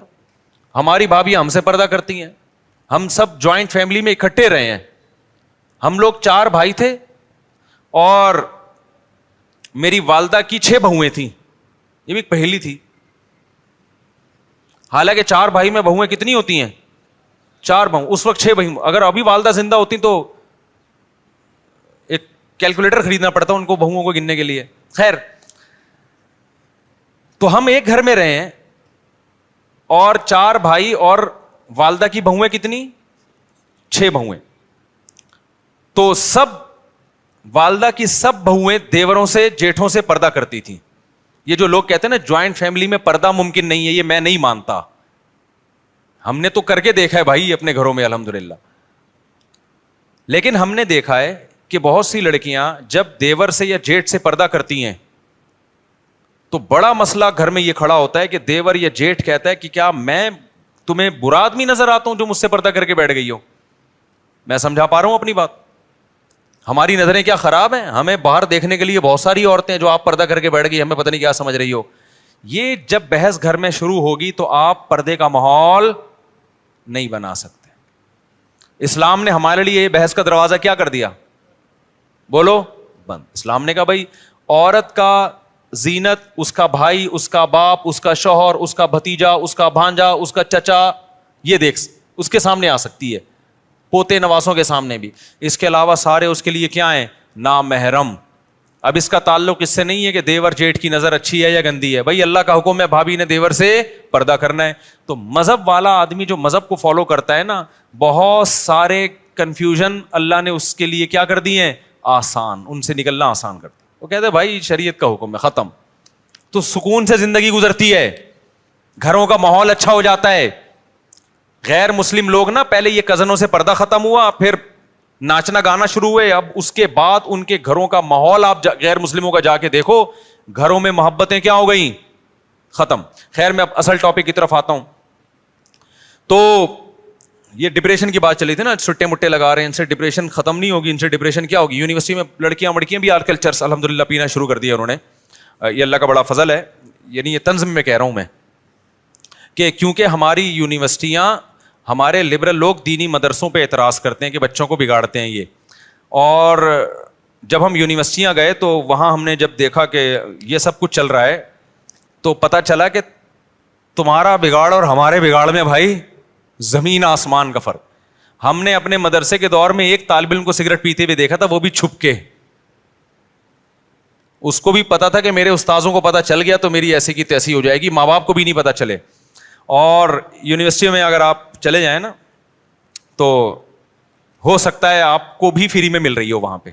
ہماری بھابھی ہم سے پردہ کرتی ہیں. ہم سب جوائنٹ فیملی میں اکٹھے رہے ہیں. ہم لوگ 4 بھائی تھے اور میری والدہ کی 6 بہویں تھیں. یہ بھی ایک پہیلی تھی. حالانکہ 4 بھائی میں بہویں کتنی ہوتی ہیں, 4 بہو. اس وقت 6 بہو. اگر ابھی والدہ زندہ ہوتی تو ایک کیلکولیٹر خریدنا پڑتا ان کو بہوؤں کو گننے کے لیے. خیر, تو ہم ایک گھر میں رہے ہیں اور 4 بھائی اور والدہ کی بہویں کتنی, 6 بہویں. تو سب والدہ کی سب بہویں دیوروں سے جیٹھوں سے پردہ کرتی تھیں. یہ جو لوگ کہتے ہیں نا جوائنٹ فیملی میں پردہ ممکن نہیں ہے, یہ میں نہیں مانتا. ہم نے تو کر کے دیکھا ہے بھائی اپنے گھروں میں الحمدللہ. لیکن ہم نے دیکھا ہے کہ بہت سی لڑکیاں جب دیور سے یا جیٹ سے پردہ کرتی ہیں تو بڑا مسئلہ گھر میں یہ کھڑا ہوتا ہے کہ دیور یا جیٹ کہتا ہے کہ کیا میں تمہیں برا آدمی نظر آتا ہوں جو مجھ سے پردہ کر کے بیٹھ گئی ہو. میں سمجھا پا رہا ہوں اپنی بات. ہماری نظریں کیا خراب ہیں, ہمیں باہر دیکھنے کے لیے بہت ساری عورتیں جو آپ پردہ کر کے بیٹھ گئی, ہمیں پتہ نہیں کیا سمجھ رہی ہو. یہ جب بحث گھر میں شروع ہوگی تو آپ پردے کا ماحول نہیں بنا سکتے. اسلام نے ہمارے لیے یہ بحث کا دروازہ کیا کر دیا, بولو بند. اسلام نے کہا بھائی عورت کا زینت اس کا بھائی, اس کا باپ, اس کا شوہر, اس کا بھتیجا, اس کا بھانجا, اس کا چچا, یہ دیکھ اس کے سامنے آ سکتی ہے, پوتے نواسوں کے سامنے بھی. اس کے علاوہ سارے اس کے لیے کیا ہیں, نامحرم. اب اس کا تعلق اس سے نہیں ہے کہ دیور جیٹ کی نظر اچھی ہے یا گندی ہے. بھائی اللہ کا حکم ہے بھابھی نے دیور سے پردہ کرنا ہے. تو مذہب والا آدمی جو مذہب کو فالو کرتا ہے نا, بہت سارے کنفیوژن اللہ نے اس کے لیے کیا کر دیے ہیں, آسان, ان سے نکلنا آسان کرتا. وہ کہتے ہیں بھائی شریعت کا حکم ہے, ختم. تو سکون سے زندگی گزرتی ہے, گھروں کا ماحول اچھا ہو جاتا ہے. غیر مسلم لوگ نا پہلے یہ کزنوں سے پردہ ختم ہوا, پھر ناچنا گانا شروع ہوئے, اب اس کے بعد ان کے گھروں کا ماحول آپ غیر مسلموں کا جا کے دیکھو, گھروں میں محبتیں کیا ہو گئیں, ختم. خیر میں اب اصل ٹاپک کی طرف آتا ہوں. تو یہ ڈپریشن کی بات چلی تھی نا, چھٹے مٹے لگا رہے ہیں, ان سے ڈپریشن ختم نہیں ہوگی. ان سے ڈپریشن کیا ہوگی, یونیورسٹی میں لڑکیاں بھی آج کل چرس الحمدللہ پینا شروع کر دیا انہوں نے. یہ اللہ کا بڑا فضل ہے. یعنی یہ طنز میں کہہ رہا ہوں میں کہ کیونکہ ہماری یونیورسٹیاں, ہمارے لبرل لوگ دینی مدرسوں پہ اعتراض کرتے ہیں کہ بچوں کو بگاڑتے ہیں یہ, اور جب ہم یونیورسٹیاں گئے تو وہاں ہم نے جب دیکھا کہ یہ سب کچھ چل رہا ہے تو پتہ چلا کہ تمہارا بگاڑ اور ہمارے بگاڑ میں بھائی زمین آسمان کا فرق. ہم نے اپنے مدرسے کے دور میں ایک طالب علم کو سگریٹ پیتے ہوئے دیکھا تھا, وہ بھی چھپ کے. اس کو بھی پتا تھا کہ میرے استاذوں کو پتا چل گیا تو میری ایسی کی تیسی ہو جائے گی, ماں باپ کو بھی نہیں پتا چلے. اور یونیورسٹی میں اگر آپ چلے جائیں نا تو ہو سکتا ہے آپ کو بھی فری میں مل رہی ہو وہاں پہ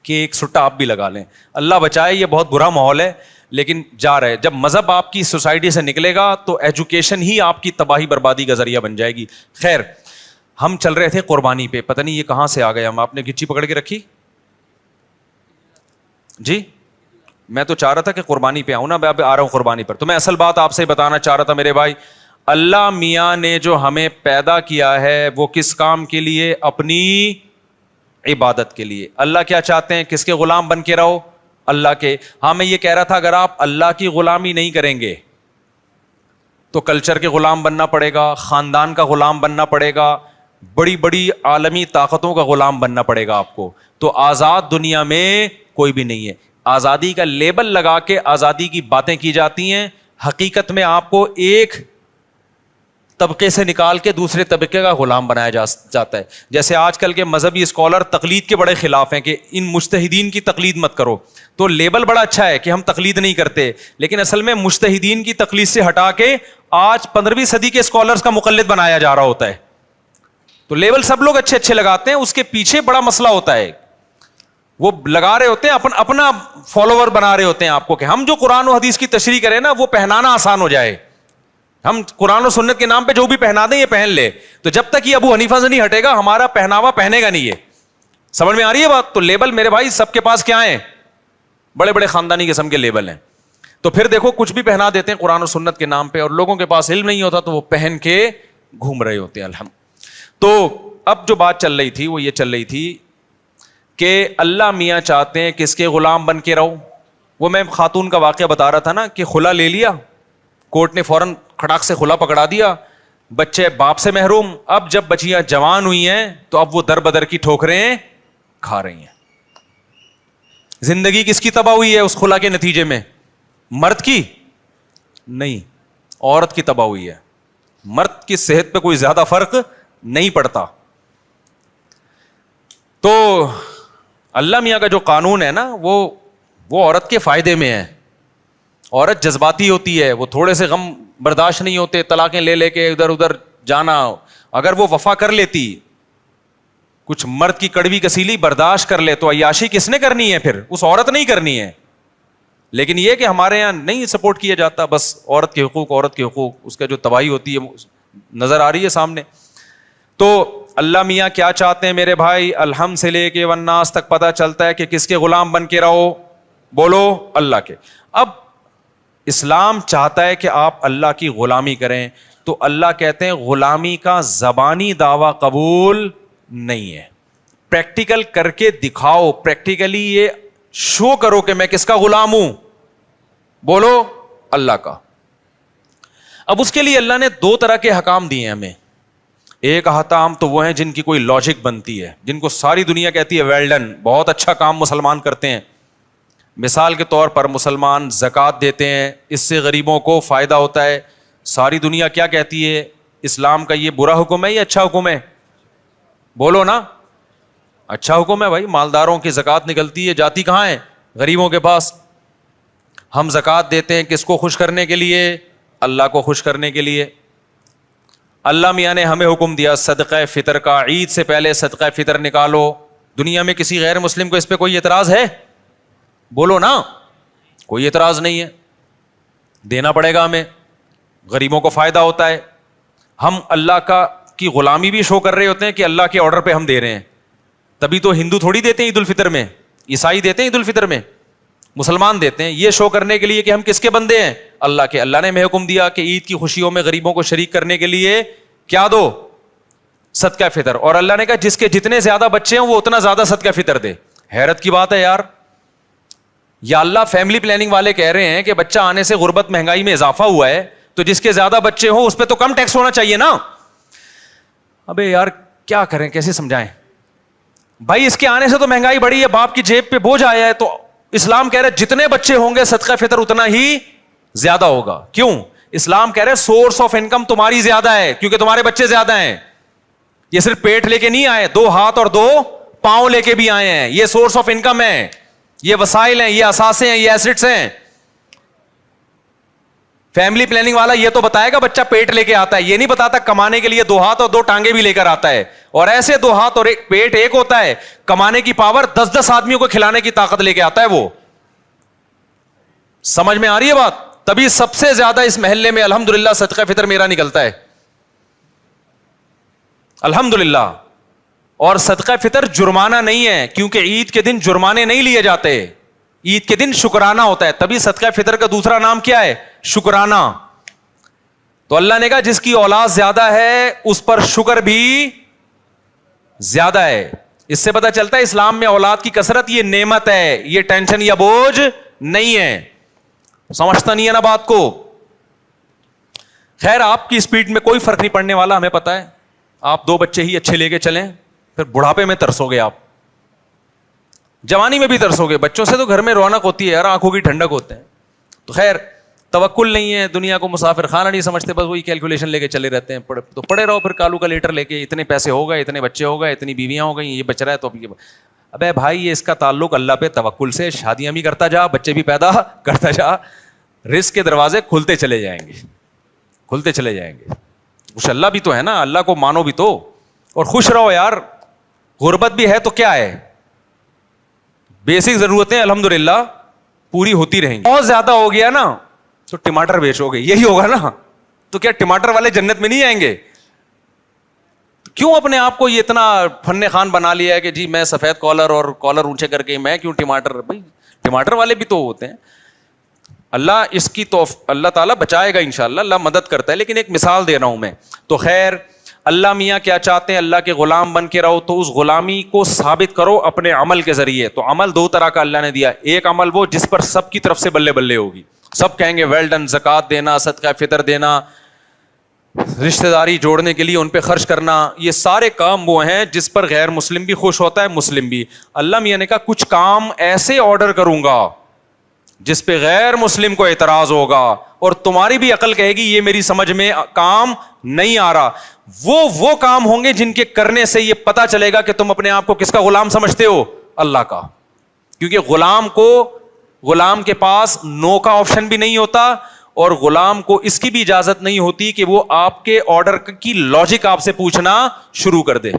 کہ ایک سٹا آپ بھی لگا لیں. اللہ بچائے, یہ بہت برا ماحول ہے, لیکن جا رہے. جب مذہب آپ کی سوسائٹی سے نکلے گا تو ایجوکیشن ہی آپ کی تباہی بربادی کا ذریعہ بن جائے گی. خیر, ہم چل رہے تھے قربانی پہ, پتہ نہیں یہ کہاں سے آ گئے ہم. آپ نے گچی پکڑ کے رکھی جی. میں تو چاہ رہا تھا کہ قربانی پہ آؤں نا, میں اب آ رہا ہوں قربانی پر. تو میں اصل بات آپ سے بتانا چاہ رہا تھا میرے بھائی, اللہ میاں نے جو ہمیں پیدا کیا ہے وہ کس کام کے لیے؟ اپنی عبادت کے لیے. اللہ کیا چاہتے ہیں؟ کس کے غلام بن کے رہو؟ اللہ کے. ہاں میں یہ کہہ رہا تھا اگر آپ اللہ کی غلامی نہیں کریں گے تو کلچر کے غلام بننا پڑے گا, خاندان کا غلام بننا پڑے گا, بڑی بڑی عالمی طاقتوں کا غلام بننا پڑے گا آپ کو. تو آزاد دنیا میں کوئی بھی نہیں ہے. آزادی کا لیبل لگا کے آزادی کی باتیں کی جاتی ہیں, حقیقت میں آپ کو ایک طبقے سے نکال کے دوسرے طبقے کا غلام بنایا جاتا ہے. جیسے آج کل کے مذہبی اسکالر تقلید کے بڑے خلاف ہیں کہ ان مجتہدین کی تقلید مت کرو. تو لیبل بڑا اچھا ہے کہ ہم تقلید نہیں کرتے, لیکن اصل میں مجتہدین کی تقلید سے ہٹا کے آج 15ویں صدی کے اسکالرز کا مقلد بنایا جا رہا ہوتا ہے. تو لیبل سب لوگ اچھے اچھے لگاتے ہیں, اس کے پیچھے بڑا مسئلہ ہوتا ہے. وہ لگا رہے ہوتے ہیں اپنا فالوور بنا رہے ہوتے ہیں آپ کو کہ ہم جو قرآن و حدیث کی تشریح کریں نا وہ پہنانا آسان ہو جائے, ہم قرآن و سنت کے نام پہ جو بھی پہنا دیں یہ پہن لے. تو جب تک یہ ابو حنیفہ سے نہیں ہٹے گا ہمارا پہناوا پہنے گا نہیں. یہ سمجھ میں آ رہی ہے بات؟ تو لیبل میرے بھائی سب کے پاس کیا ہیں؟ بڑے بڑے خاندانی قسم کے لیبل ہیں. تو پھر دیکھو کچھ بھی پہنا دیتے ہیں قرآن و سنت کے نام پہ, اور لوگوں کے پاس علم نہیں ہوتا تو وہ پہن کے گھوم رہے ہوتے ہیں. الحمد. تو اب جو بات چل رہی تھی وہ یہ چل رہی تھی کہ اللہ میاں چاہتے ہیں کس کے غلام بن کے رہو. وہ میں خاتون کا واقعہ بتا رہا تھا نا کہ خلا لے لیا, کورٹ نے فوراً کھڑاک سے خلا پکڑا دیا, بچے باپ سے محروم. اب جب بچیاں جوان ہوئی ہیں تو اب وہ در بدر کی ٹھوکریں کھا رہی ہیں. زندگی کس کی تباہ ہوئی ہے اس خلا کے نتیجے میں؟ مرد کی نہیں, عورت کی تباہ ہوئی ہے. مرد کی صحت پہ کوئی زیادہ فرق نہیں پڑتا. تو اللہ میاں کا جو قانون ہے نا وہ عورت کے فائدے میں ہے. عورت جذباتی ہوتی ہے, وہ تھوڑے سے غم برداشت نہیں ہوتے, طلاقیں لے لے کے ادھر ادھر جانا. اگر وہ وفا کر لیتی, کچھ مرد کی کڑوی کسیلی برداشت کر لے تو عیاشی کس نے کرنی ہے؟ پھر اس عورت نہیں کرنی ہے. لیکن یہ کہ ہمارے یہاں نہیں سپورٹ کیا جاتا, بس عورت کے حقوق عورت کے حقوق, اس کا جو تباہی ہوتی ہے نظر آ رہی ہے سامنے. تو اللہ میاں کیا چاہتے ہیں میرے بھائی؟ الحمد سے لے کے والناس تک پتہ چلتا ہے کہ کس کے غلام بن کے رہو؟ بولو اللہ کے. اب اسلام چاہتا ہے کہ آپ اللہ کی غلامی کریں, تو اللہ کہتے ہیں غلامی کا زبانی دعویٰ قبول نہیں ہے, پریکٹیکل کر کے دکھاؤ, پریکٹیکلی یہ شو کرو کہ میں کس کا غلام ہوں. بولو اللہ کا. اب اس کے لیے اللہ نے 2 طرح کے حکام دیے ہیں ہمیں. ایک احکام تو وہ ہیں جن کی کوئی لاجک بنتی ہے, جن کو ساری دنیا کہتی ہے ویل ڈن, بہت اچھا کام مسلمان کرتے ہیں. مثال کے طور پر مسلمان زکوٰۃ دیتے ہیں, اس سے غریبوں کو فائدہ ہوتا ہے. ساری دنیا کیا کہتی ہے؟ اسلام کا یہ برا حکم ہے یا اچھا حکم ہے؟ بولو نا, اچھا حکم ہے بھائی. مالداروں کی زکوٰۃ نکلتی ہے, جاتی کہاں ہے؟ غریبوں کے پاس. ہم زکوٰۃ دیتے ہیں کس کو خوش کرنے کے لیے؟ اللہ کو خوش کرنے کے لیے. اللہ میاں نے ہمیں حکم دیا صدقہ فطر کا, عید سے پہلے صدقہ فطر نکالو. دنیا میں کسی غیر مسلم کو اس پہ کوئی اعتراض ہے؟ بولو نا, کوئی اعتراض نہیں ہے. دینا پڑے گا ہمیں, غریبوں کو فائدہ ہوتا ہے. ہم اللہ کی غلامی بھی شو کر رہے ہوتے ہیں کہ اللہ کے آرڈر پہ ہم دے رہے ہیں. تبھی تو ہندو تھوڑی دیتے ہیں عید الفطر میں, عیسائی دیتے ہیں عید الفطر میں, مسلمان دیتے ہیں. یہ شو کرنے کے لیے کہ ہم کس کے بندے ہیں؟ اللہ کے. اللہ نے ہمیں حکم دیا کہ عید کی خوشیوں میں غریبوں کو شریک کرنے کے لیے کیا دو؟ صدقہ فطر. اور اللہ نے کہا جس کے جتنے زیادہ بچے ہیں وہ اتنا زیادہ صدقہ فطر دے. حیرت کی بات ہے یار, یا اللہ فیملی پلاننگ والے کہہ رہے ہیں کہ بچہ آنے سے غربت مہنگائی میں اضافہ ہوا ہے, تو جس کے زیادہ بچے ہوں اس پہ تو کم ٹیکس ہونا چاہیے نا. ابے یار کیا کریں, کیسے سمجھائیں بھائی, اس کے آنے سے تو مہنگائی بڑھی ہے, باپ کی جیب پہ بوجھ آیا ہے. تو اسلام کہہ رہے جتنے بچے ہوں گے صدقہ فطر اتنا ہی زیادہ ہوگا. کیوں؟ اسلام کہہ رہے سورس آف انکم تمہاری زیادہ ہے کیونکہ تمہارے بچے زیادہ ہیں. یہ صرف پیٹ لے کے نہیں آئے, 2 ہاتھ اور 2 پاؤں لے کے بھی آئے ہیں. یہ سورس آف انکم ہے, یہ وسائل ہیں, یہ اثاثے ہیں, یہ ایسٹس ہیں. فیملی پلاننگ والا یہ تو بتائے گا بچہ پیٹ لے کے آتا ہے, یہ نہیں بتاتا کمانے کے لیے 2 ہاتھ اور 2 ٹانگیں بھی لے کر آتا ہے. اور ایسے 2 ہاتھ اور ایک پیٹ ایک ہوتا ہے, کمانے کی پاور 10 آدمیوں کو کھلانے کی طاقت لے کے آتا ہے. وہ سمجھ میں آ رہی ہے بات؟ تبھی سب سے زیادہ اس محلے میں الحمدللہ صدقہ فطر میرا نکلتا ہے, الحمدللہ. اور صدقہ فطر جرمانہ نہیں ہے, کیونکہ عید کے دن جرمانے نہیں لیے جاتے, عید کے دن شکرانہ ہوتا ہے. تبھی صدقہ فطر کا دوسرا نام کیا ہے؟ شکرانہ. تو اللہ نے کہا جس کی اولاد زیادہ ہے اس پر شکر بھی زیادہ ہے. اس سے پتہ چلتا ہے اسلام میں اولاد کی کثرت یہ نعمت ہے, یہ ٹینشن یا بوجھ نہیں ہے. سمجھتا نہیں ہے نا بات کو؟ خیر آپ کی اسپیڈ میں کوئی فرق نہیں پڑنے والا, ہمیں پتا ہے. آپ 2 بچے ہی اچھے لے کے چلیں, پھر بڑھاپے میں ترسو گے, آپ جوانی میں بھی ترسو گے. بچوں سے تو گھر میں رونق ہوتی ہے یار, آنکھوں کی ٹھنڈک ہوتے ہیں. تو خیر توکل نہیں ہے, دنیا کو مسافر خانہ نہیں سمجھتے, بس وہی کیلکولیشن لے کے چلے رہتے ہیں. تو پڑے رہو پھر کالو کا لیٹر لے کے, اتنے پیسے ہو گئے, اتنے بچے ہو گئے, اتنی بیویاں ہو گئی, یہ بچ رہا ہے. تو ابے بھائی یہ اس کا تعلق اللہ پہ توکل سے, شادیاں بھی کرتا جا, بچے بھی پیدا کرتا جا, رزق کے دروازے کھلتے چلے جائیں گے, کھلتے چلے جائیں گے. کچھ اللہ بھی تو ہے نا, اللہ کو مانو بھی تو, اور خوش رہو یار. غربت بھی ہے تو کیا ہے, بیسک ضرورتیں الحمدللہ پوری ہوتی رہیں گی. بہت زیادہ ہو گیا نا تو ٹماٹر بیچو گے, یہی ہوگا نا. تو کیا ٹماٹر والے جنت میں نہیں آئیں گے؟ کیوں اپنے آپ کو یہ اتنا فن خان بنا لیا ہے کہ جی میں سفید کالر اور کالر اونچے کر کے میں کیوں ٹماٹر؟ بھائی ٹماٹر والے بھی تو ہوتے ہیں. اللہ اس کی تو اللہ تعالیٰ بچائے گا انشاءاللہ, اللہ مدد کرتا ہے. لیکن ایک مثال دے رہا ہوں میں. تو خیر اللہ میاں کیا چاہتے ہیں؟ اللہ کے غلام بن کے رہو, تو اس غلامی کو ثابت کرو اپنے عمل کے ذریعے. تو عمل 2 طرح کا اللہ نے دیا. ایک عمل وہ جس پر سب کی طرف سے بلے بلے ہوگی, سب کہیں گے ویل ڈن. زکوٰۃ دینا, صدقہ فطر دینا, رشتہ داری جوڑنے کے لیے ان پہ خرچ کرنا, یہ سارے کام وہ ہیں جس پر غیر مسلم بھی خوش ہوتا ہے, مسلم بھی. اللہ میاں نے کہا کچھ کام ایسے آرڈر کروں گا جس پہ غیر مسلم کو اعتراض ہوگا اور تمہاری بھی عقل کہے گی یہ میری سمجھ میں کام نہیں آ رہا. وہ کام ہوں گے جن کے کرنے سے یہ پتا چلے گا کہ تم اپنے آپ کو کس کا غلام سمجھتے ہو؟ اللہ کا. کیونکہ غلام کے پاس نو کا آپشن بھی نہیں ہوتا, اور غلام کو اس کی بھی اجازت نہیں ہوتی کہ وہ آپ کے آرڈر کی لاجک آپ سے پوچھنا شروع کر دے.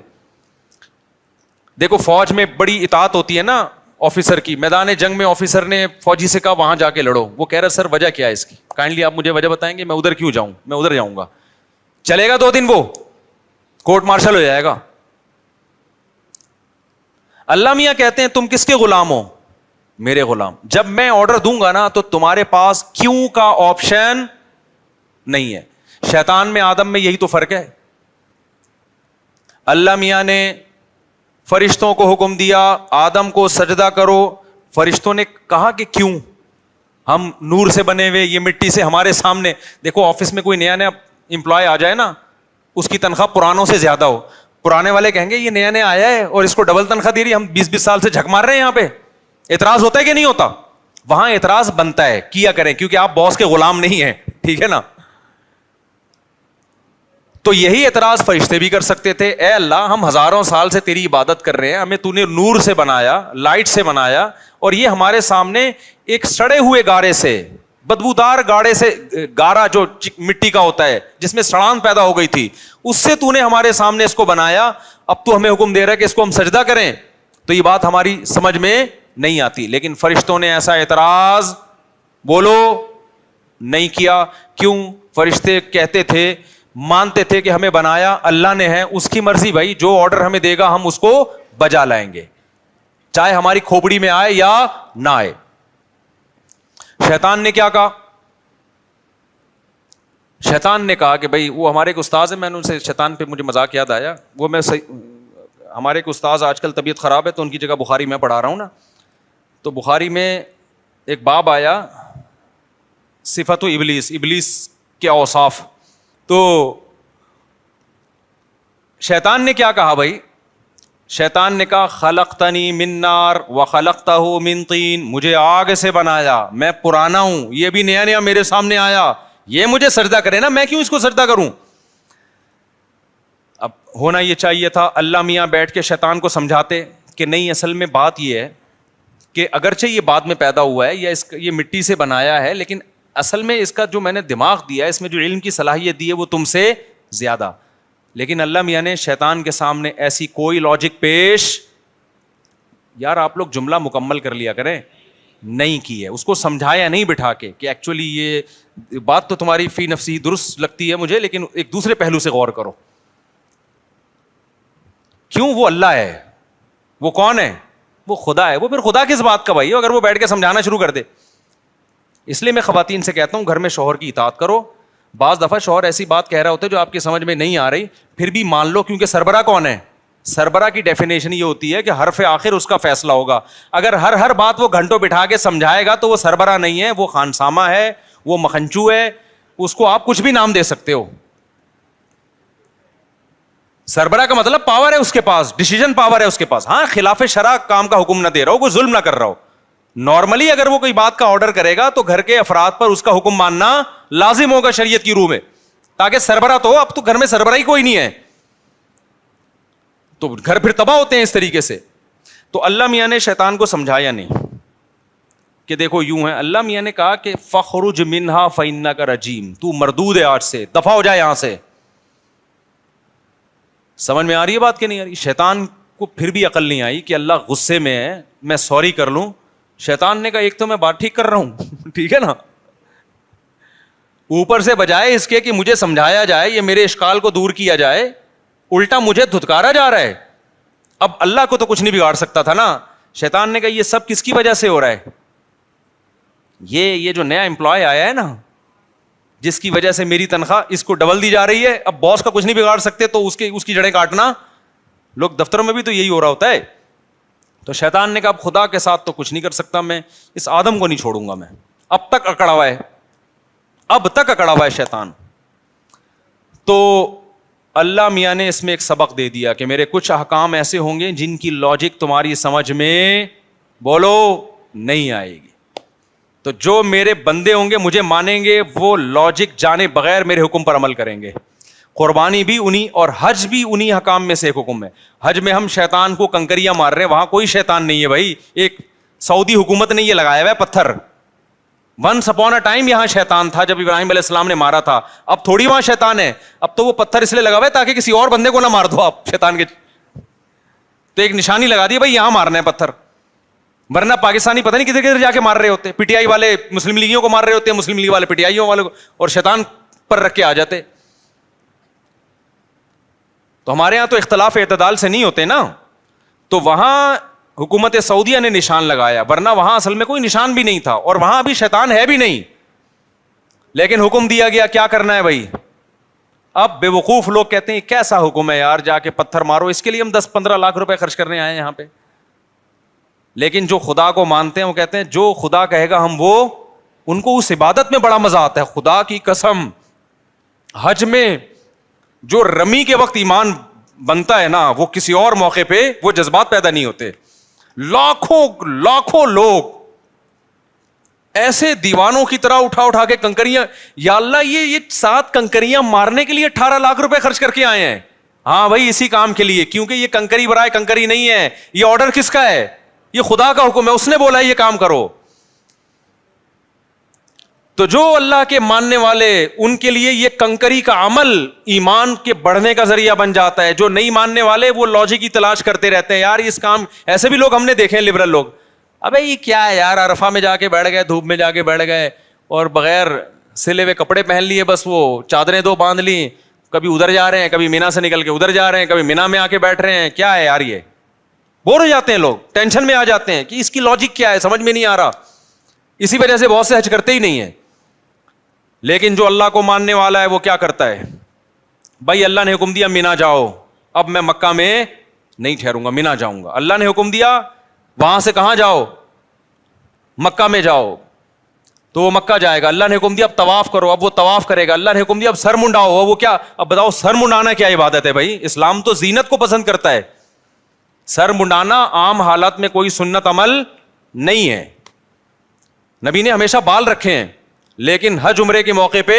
دیکھو فوج میں بڑی اطاعت ہوتی ہے نا آفیسر کی. میدان جنگ میں آفیسر نے فوجی سے کہا وہاں جا کے لڑو, وہ کہہ رہا سر وجہ کیا ہے اس کی, کائنڈلی آپ مجھے وجہ بتائیں گے, میں ادھر کیوں جاؤں, میں ادھر جاؤں گا. چلے گا 2 دن, وہ کورٹ مارشل ہو جائے گا. اللہ میاں کہتے ہیں تم کس کے غلام ہو؟ میرے غلام. جب میں آرڈر دوں گا نا تو تمہارے پاس کیوں کا آپشن نہیں ہے. شیطان میں آدم میں یہی تو فرق ہے. اللہ میاں نے فرشتوں کو حکم دیا آدم کو سجدہ کرو, فرشتوں نے کہا کہ کیوں؟ ہم نور سے بنے ہوئے, یہ مٹی سے ہمارے سامنے. دیکھو آفس میں کوئی نیا امپلائی آ جائے نا, اس کی تنخواہ پرانوں سے زیادہ ہو, پرانے والے کہیں گے یہ نیا آیا ہے اور اس کو ڈبل تنخواہ دے رہی, ہم 20 سال سے جھک مار رہے ہیں یہاں پہ. اعتراض ہوتا ہے کہ نہیں ہوتا؟ وہاں اعتراض بنتا ہے, کیا کریں, کیونکہ آپ باس کے غلام نہیں ہیں, ٹھیک ہے نا. تو یہی اعتراض فرشتے بھی کر سکتے تھے, اے اللہ ہم ہزاروں سال سے تیری عبادت کر رہے ہیں, ہمیں تو نے نور سے بنایا, لائٹ سے بنایا, اور یہ ہمارے سامنے ایک سڑے ہوئے گارے سے, بدبودار گاڑے سے, گارا جو مٹی کا ہوتا ہے جس میں سڑان پیدا ہو گئی تھی, اس سے تو نے ہمارے سامنے اس کو بنایا, اب تو ہمیں حکم دے رہا ہے کہ اس کو ہم سجدہ کریں. تو یہ بات ہماری سمجھ میں نہیں آتی. لیکن فرشتوں نے ایسا اعتراض بولو نہیں کیا. کیوں؟ فرشتے کہتے تھے, مانتے تھے کہ ہمیں بنایا اللہ نے ہے, اس کی مرضی بھائی, جو آرڈر ہمیں دے گا ہم اس کو بجا لائیں گے, چاہے ہماری کھوپڑی میں آئے یا نہ آئے. شیطان نے کیا کہا؟ شیطان نے کہا کہ بھائی وہ ہمارے ایک استاذ ہیں, میں نے ان سے, شیطان پہ مجھے مذاق یاد آیا, وہ میں ہمارے ایک استاذ آج کل طبیعت خراب ہے تو ان کی جگہ بخاری میں پڑھا رہا ہوں نا, تو بخاری میں ایک باب آیا صفت ابلیس، ابلیس کے اوصاف. تو شیطان نے کیا کہا بھائی؟ شیطان نے کہا خلقتنی من نار وخلقتہ من طین، مجھے آگ سے بنایا، میں پرانا ہوں، یہ بھی نیا نیا میرے سامنے آیا، یہ مجھے سجدہ کرے نا، میں کیوں اس کو سجدہ کروں؟ اب ہونا یہ چاہیے تھا اللہ میاں بیٹھ کے شیطان کو سمجھاتے کہ نہیں، اصل میں بات یہ ہے کہ اگرچہ یہ بعد میں پیدا ہوا ہے یا یہ مٹی سے بنایا ہے، لیکن اصل میں اس کا جو میں نے دماغ دیا ہے، اس میں جو علم کی صلاحیت دی ہے وہ تم سے زیادہ. لیکن اللہ میاں نے شیطان کے سامنے ایسی کوئی لاجک پیش، یار آپ لوگ جملہ مکمل کر لیا کریں، نہیں کی ہے. اس کو سمجھایا نہیں بٹھا کے کہ ایکچولی یہ بات تو تمہاری فی نفسی درست لگتی ہے مجھے، لیکن ایک دوسرے پہلو سے غور کرو. کیوں؟ وہ اللہ ہے. وہ کون ہے؟ وہ خدا ہے. وہ پھر خدا کس بات کا بھائی اگر وہ بیٹھ کے سمجھانا شروع کر دے؟ اس لیے میں خواتین سے کہتا ہوں گھر میں شوہر کی اطاعت کرو. بعض دفعہ شوہر ایسی بات کہہ رہا ہوتا ہے جو آپ کی سمجھ میں نہیں آ رہی، پھر بھی مان لو، کیونکہ سربراہ کون ہے؟ سربراہ کی ڈیفینیشن یہ ہوتی ہے کہ حرف آخر اس کا فیصلہ ہوگا. اگر ہر بات وہ گھنٹوں بٹھا کے سمجھائے گا تو وہ سربراہ نہیں ہے، وہ خانسامہ ہے، وہ مکھنچو ہے، اس کو آپ کچھ بھی نام دے سکتے ہو. سربراہ کا مطلب پاور ہے اس کے پاس، ڈیسیژن پاور ہے اس کے پاس. ہاں خلاف شرع کام کا حکم نہ دے رہا ہو، کوئی ظلم نہ کر رہا ہو. نارملی اگر وہ کوئی بات کا آرڈر کرے گا تو گھر کے افراد پر اس کا حکم ماننا لازم ہوگا شریعت کی روح میں، تاکہ سربراہ تو اب تو گھر میں سربراہ ہی کوئی نہیں ہے تو گھر پھر تباہ ہوتے ہیں اس طریقے سے. تو اللہ میاں نے شیطان کو سمجھایا نہیں کہ دیکھو یوں ہے. اللہ میاں نے کہا کہ فخرج منہا فإنک رجیم، تو مردود ہے، آج سے دفع ہو جائے یہاں سے. سمجھ میں آ رہی ہے بات کہ نہیں آ رہی؟ شیطان کو پھر بھی عقل نہیں آئی کہ اللہ غصے میں ہے، میں سوری کر لوں. شیطان نے کہا ایک تو میں بات ٹھیک کر رہا ہوں ٹھیک ہے نا، اوپر سے بجائے اس کے کہ مجھے سمجھایا جائے، یہ میرے اشکال کو دور کیا جائے، الٹا مجھے دھتکارا جا رہا ہے. اب اللہ کو تو کچھ نہیں بگاڑ سکتا تھا نا. شیطان نے کہا یہ سب کس کی وجہ سے ہو رہا ہے؟ یہ جو نیا امپلائی آیا ہے نا، جس کی وجہ سے میری تنخواہ اس کو ڈبل دی جا رہی ہے، اب باس کا کچھ نہیں بگاڑ سکتے تو اس کی جڑیں کاٹنا. لوگ دفتروں میں بھی تو یہی ہو رہا ہوتا ہے. تو شیطان نے کہا اب خدا کے ساتھ تو کچھ نہیں کر سکتا، میں اس آدم کو نہیں چھوڑوں گا. میں اب تک اکڑا ہوا ہے شیطان. تو اللہ میاں نے اس میں ایک سبق دے دیا کہ میرے کچھ احکام ایسے ہوں گے جن کی لاجک تمہاری سمجھ میں بولو نہیں آئے گی. تو جو میرے بندے ہوں گے مجھے مانیں گے، وہ لاجک جانے بغیر میرے حکم پر عمل کریں گے. قربانی بھی انہی اور حج بھی انہی حکام میں سے ایک حکم ہے. حج میں ہم شیطان کو کنکریاں مار رہے ہیں، وہاں کوئی شیطان نہیں ہے بھائی. ایک سعودی حکومت نے یہ لگایا ہوا ہے پتھر. ونس اپون اے ٹائم یہاں شیطان تھا جب ابراہیم علیہ السلام نے مارا تھا. اب تھوڑی وہاں شیطان ہے. اب تو وہ پتھر اس لیے لگا ہوا ہے تاکہ کسی اور بندے کو نہ مار دو آپ شیطان کے. تو ایک نشانی لگا دی بھائی یہاں مارنا ہے پتھر، ورنہ پاکستانی پتہ نہیں کدھر کدھر جا کے مار رہے ہوتے. پی ٹی آئی والے مسلم لیگیوں کو مار رہے ہوتے ہیں، مسلم لیگ والے پی ٹی آئیوں والے کو، اور شیطان پر رکھ کے آ جاتے. تو ہمارے یہاں تو اختلاف اعتدال سے نہیں ہوتے نا. تو وہاں حکومت سعودیہ نے نشان لگایا، ورنہ وہاں اصل میں کوئی نشان بھی نہیں تھا، اور وہاں ابھی شیطان ہے بھی نہیں. لیکن حکم دیا گیا کیا کرنا ہے بھائی. اب بے وقوف لوگ کہتے ہیں کیسا حکم ہے یار، جا کے پتھر مارو، اس کے لیے ہم 10-15 لاکھ روپے خرچ کرنے آئے ہیں یہاں پہ. لیکن جو خدا کو مانتے ہیں وہ کہتے ہیں جو خدا کہے گا ہم وہ، ان کو اس عبادت میں بڑا مزہ آتا ہے. خدا کی قسم حج میں جو رمی کے وقت ایمان بنتا ہے نا، وہ کسی اور موقع پہ وہ جذبات پیدا نہیں ہوتے. لاکھوں لوگ ایسے دیوانوں کی طرح اٹھا کے کنکریاں، یا اللہ یہ 7 کنکریاں مارنے کے لیے 18 لاکھ روپے خرچ کر کے آئے ہیں. ہاں بھائی اسی کام کے لیے، کیونکہ یہ کنکری برائے کنکری نہیں ہے. یہ آرڈر کس کا ہے؟ یہ خدا کا حکم ہے، اس نے بولا ہے یہ کام کرو. تو جو اللہ کے ماننے والے ان کے لیے یہ کنکری کا عمل ایمان کے بڑھنے کا ذریعہ بن جاتا ہے. جو نہیں ماننے والے وہ لاجک کی تلاش کرتے رہتے ہیں. یار اس کام ایسے بھی لوگ ہم نے دیکھے ہیں لبرل لوگ، ابے یہ کیا ہے یار، عرفہ میں جا کے بیٹھ گئے، دھوپ میں جا کے بیٹھ گئے اور بغیر سلے ہوئے کپڑے پہن لیے، بس وہ چادریں 2 باندھ لی، کبھی ادھر جا رہے ہیں، کبھی مینا سے نکل کے ادھر جا رہے ہیں، کبھی مینا میں آ کے بیٹھ رہے ہیں. کیا ہے یار، یہ بور ہو جاتے ہیں لوگ، ٹینشن میں آ جاتے ہیں کہ اس کی لاجک کیا ہے، سمجھ میں نہیں آ رہا. اسی وجہ سے بہت سے حج کرتے ہی نہیں ہیں. لیکن جو اللہ کو ماننے والا ہے وہ کیا کرتا ہے؟ بھائی اللہ نے حکم دیا مینا جاؤ، اب میں مکہ میں نہیں ٹھہروں گا، مینا جاؤں گا. اللہ نے حکم دیا وہاں سے کہاں جاؤ؟ مکہ میں جاؤ تو وہ مکہ جائے گا. اللہ نے حکم دیا اب طواف کرو, اب وہ طواف کرے گا. اللہ نے حکم دیا اب سر منڈاؤ, وہ کیا, اب بتاؤ سر منڈانا کیا عبادت ہے بھائی؟ اسلام تو زینت کو پسند کرتا ہے. سر منڈانا عام حالات میں کوئی سنت عمل نہیں ہے. نبی نے ہمیشہ بال رکھے ہیں, لیکن حج عمرے کے موقع پہ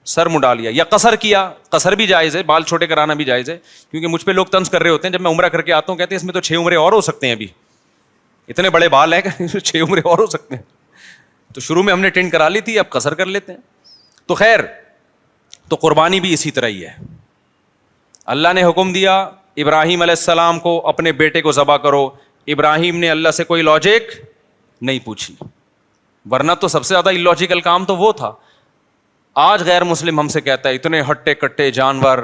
سر منڈا لیا. یا قصر کیا, قصر بھی جائز ہے, بال چھوٹے کرانا بھی جائز ہے. کیونکہ مجھ پہ لوگ طنز کر رہے ہوتے ہیں جب میں عمرہ کر کے آتا ہوں, کہتے ہیں اس میں تو 6 عمرے اور ہو سکتے ہیں, ابھی اتنے بڑے بال ہیں کہ 6 عمرے اور ہو سکتے ہیں. تو شروع میں ہم نے ٹینٹ کرا لی تھی, اب قصر کر لیتے ہیں. تو خیر, تو قربانی بھی اسی طرح ہی ہے. اللہ نے حکم دیا ابراہیم علیہ السلام کو اپنے بیٹے کو ذبح کرو. ابراہیم نے اللہ سے کوئی لاجک نہیں پوچھی, ورنہ تو سب سے زیادہ اللاجیکل کام تو وہ تھا. آج غیر مسلم ہم سے کہتا ہے اتنے ہٹے کٹے جانور,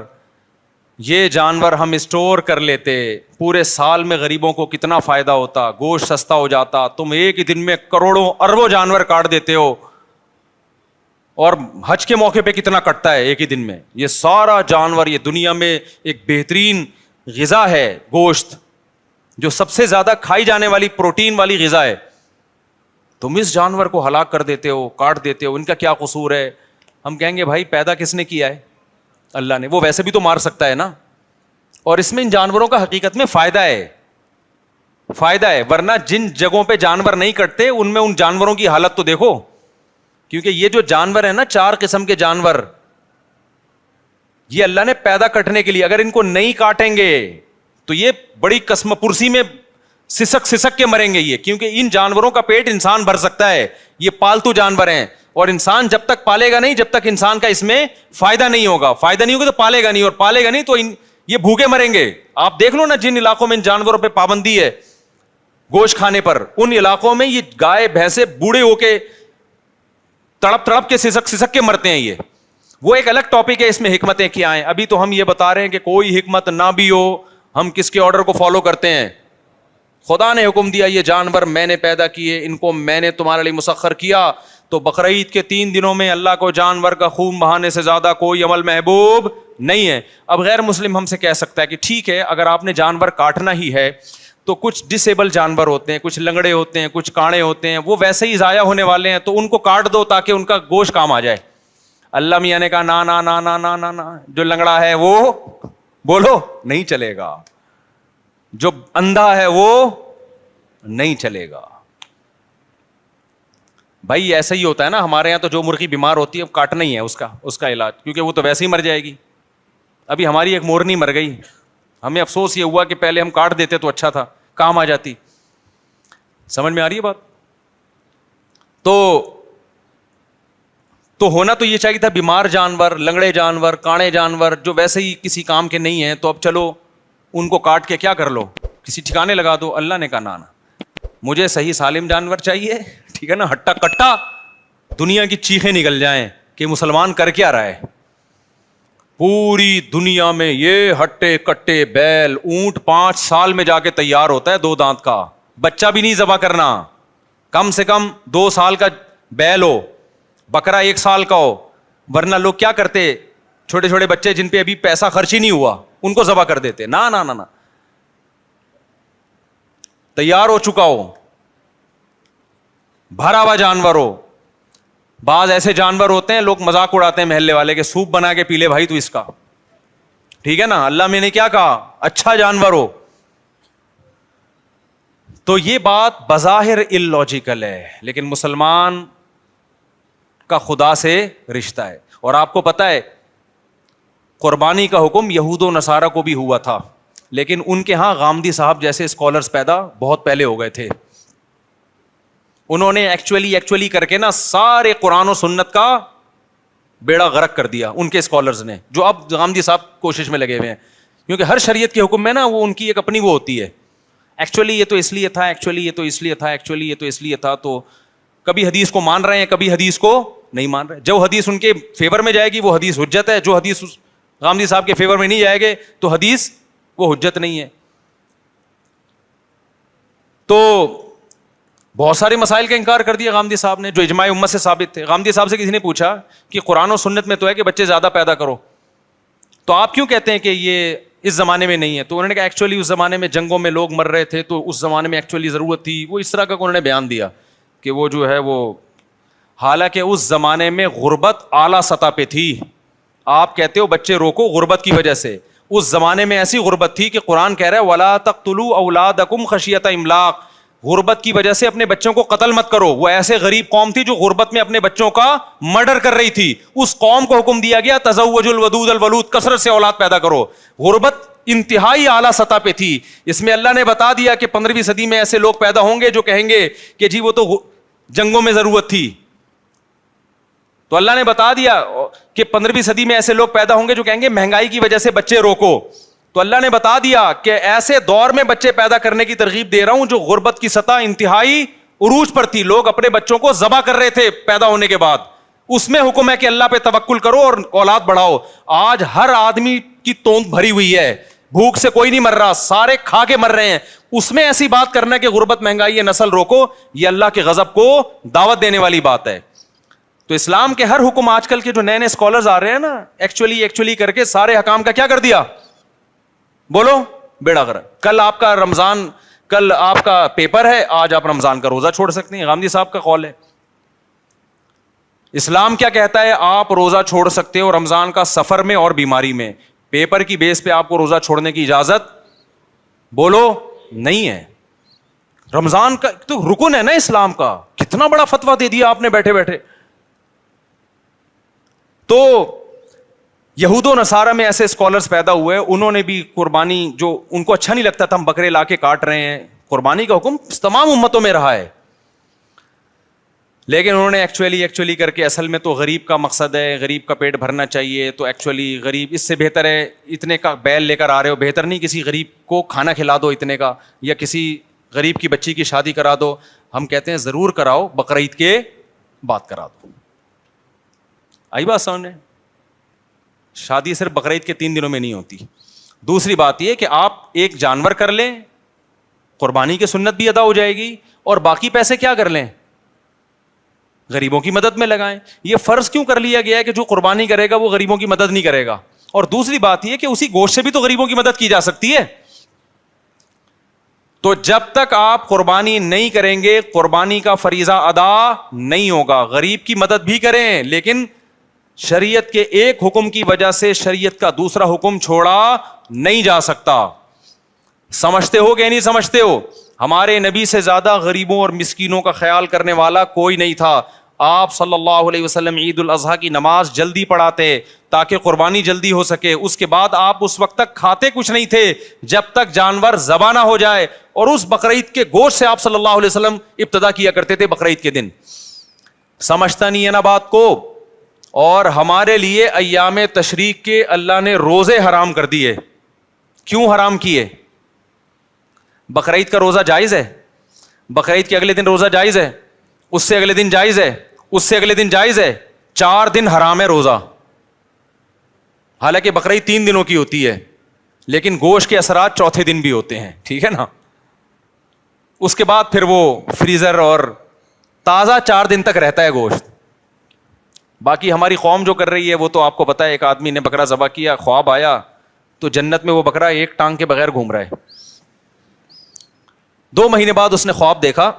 یہ جانور ہم اسٹور کر لیتے, پورے سال میں غریبوں کو کتنا فائدہ ہوتا, گوشت سستا ہو جاتا. تم ایک ہی دن میں کروڑوں اربوں جانور کاٹ دیتے ہو, اور حج کے موقع پہ کتنا کٹتا ہے ایک ہی دن میں. یہ سارا جانور, یہ دنیا میں ایک بہترین غذا ہے گوشت, جو سب سے زیادہ کھائی جانے والی پروٹین والی غذا ہے. تم اس جانور کو ہلاک کر دیتے ہو, کاٹ دیتے ہو, ان کا کیا قصور ہے؟ ہم کہیں گے بھائی پیدا کس نے کیا ہے؟ اللہ نے. وہ ویسے بھی تو مار سکتا ہے نا. اور اس میں ان جانوروں کا حقیقت میں فائدہ ہے, فائدہ ہے. ورنہ جن جگہوں پہ جانور نہیں کٹتے ان میں ان جانوروں کی حالت تو دیکھو. کیونکہ یہ جو جانور ہیں نا, 4 قسم کے جانور, یہ اللہ نے پیدا کٹنے کے لیے. اگر ان کو نہیں کاٹیں گے تو یہ بڑی قسم پرسی میں سسک کے مریں گے یہ. کیونکہ ان جانوروں کا پیٹ انسان بھر سکتا ہے, یہ پالتو جانور ہیں. اور انسان جب تک پالے گا نہیں, جب تک انسان کا اس میں فائدہ نہیں ہوگا, فائدہ نہیں ہوگا تو پالے گا نہیں, اور پالے گا نہیں تو یہ بھوکے مریں گے. آپ دیکھ لو نا جن علاقوں میں ان جانوروں پہ پابندی ہے گوشت کھانے پر, ان علاقوں میں یہ گائے بھینسے بوڑھے ہو کے تڑپ کے سسک کے مرتے ہیں. یہ وہ ایک الگ ٹاپک ہے, اس میں حکمتیں کیا ہیں. ابھی تو ہم یہ بتا رہے ہیں کہ کوئی حکمت نہ بھی ہو, ہم کس کے آرڈر کو فالو کرتے ہیں؟ خدا نے حکم دیا یہ جانور میں نے پیدا کیے, ان کو میں نے تمہارے لیے مسخر کیا. تو بقرعید کے 3 دنوں میں اللہ کو جانور کا خون بہانے سے زیادہ کوئی عمل محبوب نہیں ہے. اب غیر مسلم ہم سے کہہ سکتا ہے کہ ٹھیک ہے اگر آپ نے جانور کاٹنا ہی ہے تو کچھ ڈسیبل جانور ہوتے ہیں, کچھ لنگڑے ہوتے ہیں, کچھ کاڑے ہوتے ہیں, وہ ویسے ہی ضائع ہونے والے ہیں, تو ان کو کاٹ دو تاکہ ان کا گوشت کام آ جائے. اللہ میاں نے کہا نا نا نا نا نا نا نا, جو لنگڑا ہے وہ بولو نہیں چلے گا, جو اندھا ہے وہ نہیں چلے گا. بھائی ایسا ہی ہوتا ہے نا, ہمارے یہاں تو جو مرغی بیمار ہوتی ہے وہ کاٹنا ہی ہے اس کا علاج, کیونکہ وہ تو ویسے ہی مر جائے گی. ابھی ہماری ایک مورنی مر گئی, ہمیں افسوس یہ ہوا کہ پہلے ہم کاٹ دیتے تو اچھا تھا, کام آ جاتی. سمجھ میں آ رہی ہے بات؟ تو ہونا تو یہ چاہیے تھا بیمار جانور, لنگڑے جانور, کاڑے جانور جو ویسے ہی کسی کام کے نہیں ہیں, تو اب چلو ان کو کاٹ کے کیا کر لو, کسی ٹھکانے لگا دو. اللہ نے کہا نا, مجھے صحیح سالم جانور چاہیے, ٹھیک ہے نا, ہٹا کٹا دنیا کی چیخیں نکل جائیں کہ مسلمان کر کیا رہا ہے. پوری دنیا میں یہ ہٹے کٹے بیل اونٹ 5 سال میں جا کے تیار ہوتا ہے, 2 دانت کا, بچہ بھی نہیں ذبح کرنا, کم سے کم 2 سال کا بیل ہو, بکرا 1 سال کا ہو. ورنہ لوگ کیا کرتے, چھوٹے چھوٹے بچے جن پہ ابھی پیسہ خرچ ہی نہیں ہوا ان کو ذبح کر دیتے. نا نا نا نا, تیار ہو چکا ہو, بھرا ہوا جانور ہو. بعض ایسے جانور ہوتے ہیں لوگ مذاق اڑاتے ہیں محلے والے کے, سوپ بنا کے پی لے بھائی تو اس کا, ٹھیک ہے نا. اللہ میں نے کیا کہا, اچھا جانور ہو. تو یہ بات بظاہر اللاجیکل ہے, لیکن مسلمان کا خدا سے رشتہ ہے. اور آپ کو پتا ہے قربانی کا حکم یہود و نصارہ کو بھی ہوا تھا, لیکن ان کے ہاں غامدی صاحب جیسے اسکالرز پیدا بہت پہلے ہو گئے تھے. انہوں نے ایکچولی کر کے نا سارے قرآن و سنت کا بیڑا غرق کر دیا ان کے اسکالرز نے, جو اب غامدی صاحب کوشش میں لگے ہوئے ہیں. کیونکہ ہر شریعت کے حکم میں نا وہ ان کی ایک اپنی وہ ہوتی ہے, ایکچولی یہ تو اس لیے تھا, ایکچولی یہ تو اس لیے تھا, ایکچولی یہ تو اس لیے تھا. تو کبھی حدیث کو مان رہے ہیں, کبھی حدیث کو نہیں مان رہے. جو حدیث ان کے فیور میں جائے گی وہ حدیث حجت ہے, جو حدیث غامدی صاحب کے فیور میں نہیں جائے گے تو حدیث وہ حجت نہیں ہے. تو بہت سارے مسائل کا انکار کر دیا غامدی صاحب نے جو اجماع امت سے ثابت تھے. غامدی صاحب سے کسی نے پوچھا کہ قرآن و سنت میں تو ہے کہ بچے زیادہ پیدا کرو, تو آپ کیوں کہتے ہیں کہ یہ اس زمانے میں نہیں ہے؟ تو انہوں نے کہا ایکچولی اس زمانے میں جنگوں میں لوگ مر رہے تھے تو اس زمانے میں ایکچولی ضرورت تھی. وہ اس طرح کا انہوں نے بیان دیا کہ وہ جو ہے وہ، حالانکہ اس زمانے میں غربت اعلیٰ سطح پہ تھی. آپ کہتے ہو بچے روکو غربت کی وجہ سے، اس زمانے میں ایسی غربت تھی کہ قرآن کہہ رہا ہے وَلَا تَقْتُلُوا أَوْلَادَكُمْ خَشْيَةَ إِمْلَاقٍ، غربت کی وجہ سے اپنے بچوں کو قتل مت کرو. وہ ایسے غریب قوم تھی جو غربت میں اپنے بچوں کا مرڈر کر رہی تھی. اس قوم کو حکم دیا گیا تزوجوا الودود الولود، کثرت سے اولاد پیدا کرو. غربت انتہائی اعلیٰ سطح پہ تھی. اس میں اللہ نے بتا دیا کہ 15ویں صدی میں ایسے لوگ پیدا ہوں گے جو کہیں گے کہ جی وہ تو جنگوں میں ضرورت تھی. تو اللہ نے بتا دیا کہ 15ویں صدی میں ایسے لوگ پیدا ہوں گے جو کہیں گے مہنگائی کی وجہ سے بچے روکو. تو اللہ نے بتا دیا کہ ایسے دور میں بچے پیدا کرنے کی ترغیب دے رہا ہوں جو غربت کی سطح انتہائی عروج پر تھی. لوگ اپنے بچوں کو ذبح کر رہے تھے پیدا ہونے کے بعد. اس میں حکم ہے کہ اللہ پہ توکل کرو اور اولاد بڑھاؤ. آج ہر آدمی کی توند بھری ہوئی ہے, بھوک سے کوئی نہیں مر رہا, سارے کھا کے مر رہے ہیں. اس میں ایسی بات کرنا کہ غربت مہنگائی ہے نسل روکو, یہ اللہ کے غضب کو دعوت دینے والی بات ہے. تو اسلام کے ہر حکم, آج کل کے جو نئے نئے اسکالرز آ رہے ہیں نا, ایکچولی کر کے سارے حکام کا کیا کر دیا, بولو بیڑا غرق. کل آپ کا رمضان, کل آپ کا پیپر ہے, آج آپ رمضان کا روزہ چھوڑ سکتے ہیں. غامدی صاحب کا قول ہے. اسلام کیا کہتا ہے, آپ روزہ چھوڑ سکتے ہو رمضان کا سفر میں اور بیماری میں. پیپر کی بیس پہ آپ کو روزہ چھوڑنے کی اجازت بولو نہیں ہے. رمضان کا تو رکن ہے نا اسلام کا, کتنا بڑا فتویٰ دے دیا آپ نے بیٹھے بیٹھے. تو یہود و نصارہ میں ایسے اسکالرز پیدا ہوئے, انہوں نے بھی قربانی, جو ان کو اچھا نہیں لگتا تھا ہم بکرے لا کے کاٹ رہے ہیں, قربانی کا حکم تمام امتوں میں رہا ہے, لیکن انہوں نے ایکچولی کر کے اصل میں تو غریب کا مقصد ہے, غریب کا پیٹ بھرنا چاہیے, تو ایکچولی غریب اس سے بہتر ہے اتنے کا بیل لے کر آ رہے ہو, بہتر نہیں کسی غریب کو کھانا کھلا دو اتنے کا, یا کسی غریب کی بچی کی شادی کرا دو. ہم کہتے ہیں ضرور کراؤ, بقرعید کے بات کرا دو. آئی بات سامنے, شادی صرف بقرعید کے 3 دنوں میں نہیں ہوتی. دوسری بات یہ کہ آپ ایک جانور کر لیں, قربانی کی سنت بھی ادا ہو جائے گی, اور باقی پیسے کیا کر لیں, غریبوں کی مدد میں لگائیں. یہ فرض کیوں کر لیا گیا ہے کہ جو قربانی کرے گا وہ غریبوں کی مدد نہیں کرے گا. اور دوسری بات یہ کہ اسی گوشت سے بھی تو غریبوں کی مدد کی جا سکتی ہے. تو جب تک آپ قربانی نہیں کریں گے قربانی کا فریضہ ادا نہیں ہوگا. غریب کی مدد بھی کریں, لیکن شریعت کے ایک حکم کی وجہ سے شریعت کا دوسرا حکم چھوڑا نہیں جا سکتا. سمجھتے ہو کہ نہیں سمجھتے ہو؟ ہمارے نبی سے زیادہ غریبوں اور مسکینوں کا خیال کرنے والا کوئی نہیں تھا. آپ صلی اللہ علیہ وسلم عید الاضحیٰ کی نماز جلدی پڑھاتے تاکہ قربانی جلدی ہو سکے. اس کے بعد آپ اس وقت تک کھاتے کچھ نہیں تھے جب تک جانور ذبح نہ ہو جائے, اور اس بقرعید کے گوشت سے آپ صلی اللہ علیہ وسلم ابتدا کیا کرتے تھے بقرعید کے دن. سمجھتا نہیں ہے نا بات کو. اور ہمارے لیے ایام تشریق کے اللہ نے روزے حرام کر دیے. کیوں حرام کیے؟ بقرعید کا روزہ جائز ہے, بقرعید کے اگلے دن روزہ جائز ہے, اس سے اگلے دن جائز ہے, اس سے اگلے دن جائز ہے, 4 دن حرام ہے روزہ. حالانکہ بقرعید 3 دنوں کی ہوتی ہے, لیکن گوشت کے اثرات چوتھے دن بھی ہوتے ہیں, ٹھیک ہے نا. اس کے بعد پھر وہ فریزر اور تازہ 4 دن تک رہتا ہے گوشت. باقی ہماری قوم جو کر رہی ہے وہ تو آپ کو پتا ہے, ایک آدمی نے بکرا ذبح کیا, خواب آیا تو جنت میں وہ بکرا ایک ٹانگ کے بغیر گھوم رہا ہے. 2 مہینے بعد اس نے خواب دیکھا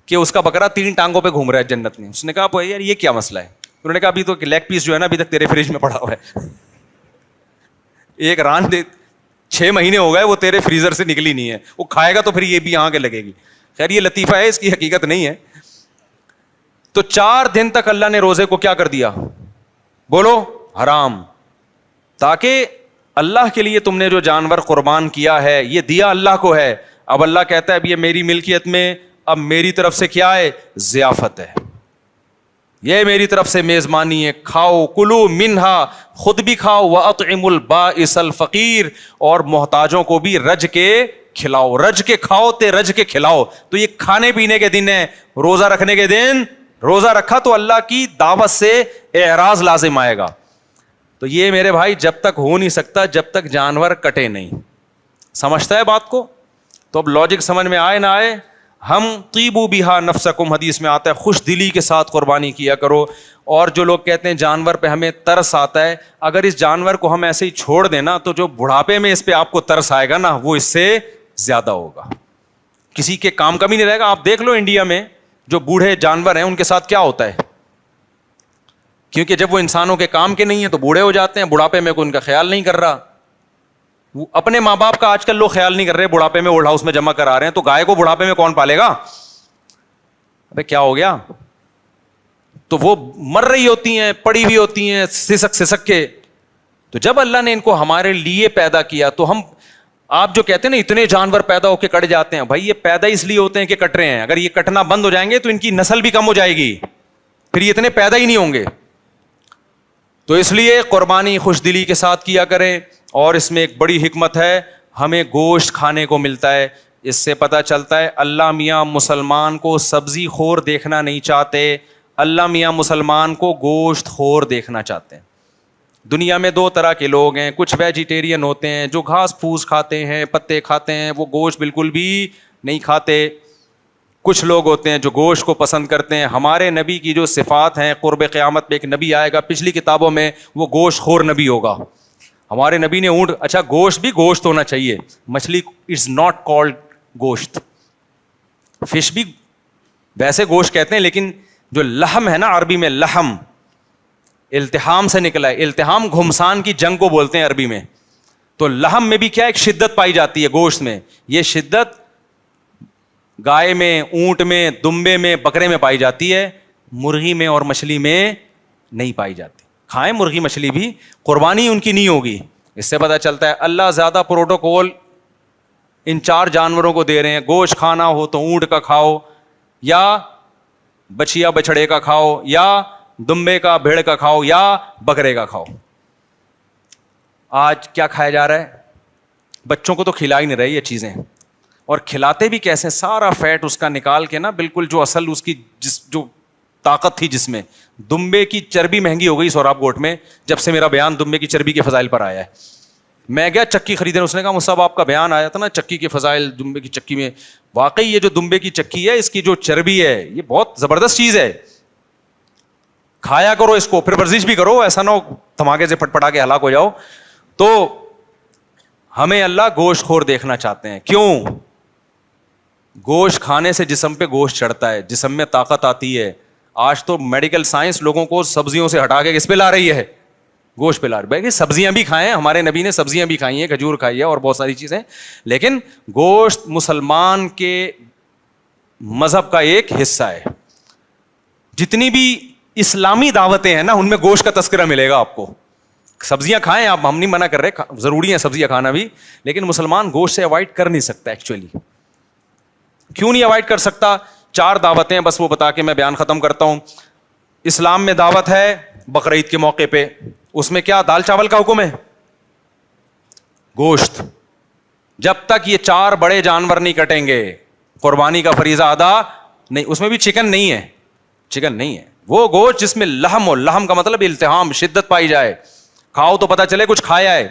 کہ اس کا بکرا 3 ٹانگوں پہ گھوم رہا ہے جنت میں. اس نے کہا یار یہ کیا مسئلہ ہے؟ انہوں نے کہا ابھی تو لیگ پیس جو ہے نا ابھی تک تیرے فریج میں پڑا ہوا ہے, ایک ران دے 6 مہینے ہو گئے وہ تیرے فریزر سے نکلی نہیں ہے, وہ کھائے گا تو پھر یہ بھی یہاں کے لگے گی. خیر یہ لطیفہ ہے, اس کی حقیقت نہیں ہے. تو 4 دن تک اللہ نے روزے کو کیا کر دیا, بولو حرام, تاکہ اللہ کے لیے تم نے جو جانور قربان کیا ہے یہ دیا اللہ کو ہے. اب اللہ کہتا ہے اب یہ میری ملکیت میں, اب میری طرف سے کیا ہے, ضیافت ہے, یہ میری طرف سے میزبانی ہے. کھاؤ کلو منہا, خود بھی کھاؤ, واطعموا البائس الفقیر, اور محتاجوں کو بھی رج کے کھلاؤ. رج کے کھاؤ تے رج کے کھلاؤ. تو یہ کھانے پینے کے دن ہے, روزہ رکھنے کے دن. روزہ رکھا تو اللہ کی دعوت سے اعراض لازم آئے گا. تو یہ میرے بھائی جب تک ہو نہیں سکتا جب تک جانور کٹے نہیں. سمجھتا ہے بات کو؟ تو اب لاجک سمجھ میں آئے نہ آئے, ہم طیبوا بہا نفسکم, حدیث میں آتا ہے خوش دلی کے ساتھ قربانی کیا کرو. اور جو لوگ کہتے ہیں جانور پہ ہمیں ترس آتا ہے, اگر اس جانور کو ہم ایسے ہی چھوڑ دیں نا تو جو بڑھاپے میں اس پہ آپ کو ترس آئے گا نا وہ اس سے زیادہ ہوگا, کسی کے کام کا بھی نہیں رہے گا. آپ دیکھ لو انڈیا میں جو بوڑھے جانور ہیں ان کے ساتھ کیا ہوتا ہے, کیونکہ جب وہ انسانوں کے کام کے نہیں ہیں تو بوڑھے ہو جاتے ہیں, بڑھاپے میں کوئی ان کا خیال نہیں کر رہا. وہ اپنے ماں باپ کا آج کل لوگ خیال نہیں کر رہے, بڑھاپے میں اولڈ ہاؤس میں جمع کرا رہے ہیں, تو گائے کو بڑھاپے میں کون پالے گا؟ ابے کیا ہو گیا؟ تو وہ مر رہی ہوتی ہیں, پڑی ہوئی ہوتی ہیں سسک سسک کے. تو جب اللہ نے ان کو ہمارے لیے پیدا کیا تو ہم, آپ جو کہتے ہیں نا اتنے جانور پیدا ہو کے کٹ جاتے ہیں, بھائی یہ پیدا اس لیے ہوتے ہیں کہ کٹ رہے ہیں. اگر یہ کٹنا بند ہو جائیں گے تو ان کی نسل بھی کم ہو جائے گی, پھر یہ اتنے پیدا ہی نہیں ہوں گے. تو اس لیے قربانی خوش دلی کے ساتھ کیا کریں. اور اس میں ایک بڑی حکمت ہے, ہمیں گوشت کھانے کو ملتا ہے. اس سے پتہ چلتا ہے اللہ میاں مسلمان کو سبزی خور دیکھنا نہیں چاہتے, اللہ میاں مسلمان کو گوشت خور دیکھنا چاہتے ہیں. دنیا میں دو طرح کے لوگ ہیں, کچھ ویجیٹیرین ہوتے ہیں جو گھاس پھوس کھاتے ہیں, پتے کھاتے ہیں, وہ گوشت بالکل بھی نہیں کھاتے. کچھ لوگ ہوتے ہیں جو گوشت کو پسند کرتے ہیں. ہمارے نبی کی جو صفات ہیں, قرب قیامت میں ایک نبی آئے گا, پچھلی کتابوں میں وہ گوشت خور نبی ہوگا. ہمارے نبی نے اونٹ, اچھا گوشت بھی گوشت ہونا چاہیے, مچھلی از ناٹ کالڈ گوشت, فش بھی ویسے گوشت کہتے ہیں, لیکن جو لحم ہے نا عربی میں, لحم التحام سے نکلا ہے. التحام گھمسان کی جنگ کو بولتے ہیں عربی میں. تو لحم میں بھی کیا ایک شدت پائی جاتی ہے گوشت میں. یہ شدت گائے میں, اونٹ میں, دمبے میں, بکرے میں پائی جاتی ہے, مرغی میں اور مچھلی میں نہیں پائی جاتی. کھائیں مرغی مچھلی بھی, قربانی ان کی نہیں ہوگی. اس سے پتہ چلتا ہے اللہ زیادہ پروٹوکول ان چار جانوروں کو دے رہے ہیں. گوشت کھانا ہو تو اونٹ کا کھاؤ, یا بچیا بچڑے کا کھاؤ, یا دمبے کا بھیڑ کا کھاؤ, یا بکرے کا کھاؤ. آج کیا کھایا جا رہا ہے؟ بچوں کو تو کھلا ہی نہیں رہے یہ چیزیں, اور کھلاتے بھی کیسے, سارا فیٹ اس کا نکال کے نا, بالکل جو اصل اس کی جو طاقت تھی جس میں. دمبے کی چربی مہنگی ہو گئی سوراب گوٹ میں, جب سے میرا بیان دمبے کی چربی کے فضائل پر آیا ہے. میں گیا چکی خریدنے, اس نے کہا مصعب آپ کا بیان آیا تھا نا چکی کے فضائل, دمبے کی چکی میں. واقعی یہ جو دمبے کی چکی ہے, اس کی جو چربی ہے, یہ بہت زبردست چیز ہے. کھایا کرو اس کو, پھر ورزش بھی کرو, ایسا نہ ہو دھماکے سے پھٹ پٹا کے ہلاک ہو جاؤ. تو ہمیں اللہ گوشت خور دیکھنا چاہتے ہیں. کیوں؟ گوشت کھانے سے جسم پہ گوشت چڑھتا ہے, جسم میں طاقت آتی ہے. آج تو میڈیکل سائنس لوگوں کو سبزیوں سے ہٹا کے کس پہ لا رہی ہے؟ گوشت پہ لا رہی ہے. بھائی سبزیاں بھی کھائیں, ہمارے نبی نے سبزیاں بھی کھائی ہیں, کھجور کھائی ہے اور بہت ساری چیزیں, لیکن گوشت مسلمان کے مذہب کا ایک حصہ ہے. جتنی بھی اسلامی دعوتیں ہیں نا, ان میں گوشت کا تذکرہ ملے گا آپ کو. سبزیاں کھائیں آپ, ہم نہیں منع کر رہے, ضروری ہے سبزیاں کھانا بھی, لیکن مسلمان گوشت سے اوائڈ کر نہیں سکتا. ایکچولی کیوں نہیں اوائڈ کر سکتا؟ 4 دعوتیں بس وہ بتا کے میں بیان ختم کرتا ہوں. اسلام میں دعوت ہے بقرعید کے موقع پہ, اس میں کیا دال چاول کا حکم ہے؟ گوشت. جب تک یہ 4 بڑے جانور نہیں کٹیں گے قربانی کا فریضہ ادا نہیں. اس میں بھی چکن نہیں ہے, چکن نہیں ہے, وہ گوشت جس میں لحم ہو. لحم کا مطلب التحام, شدت پائی جائے. کھاؤ تو پتہ چلے کچھ کھایا ہے.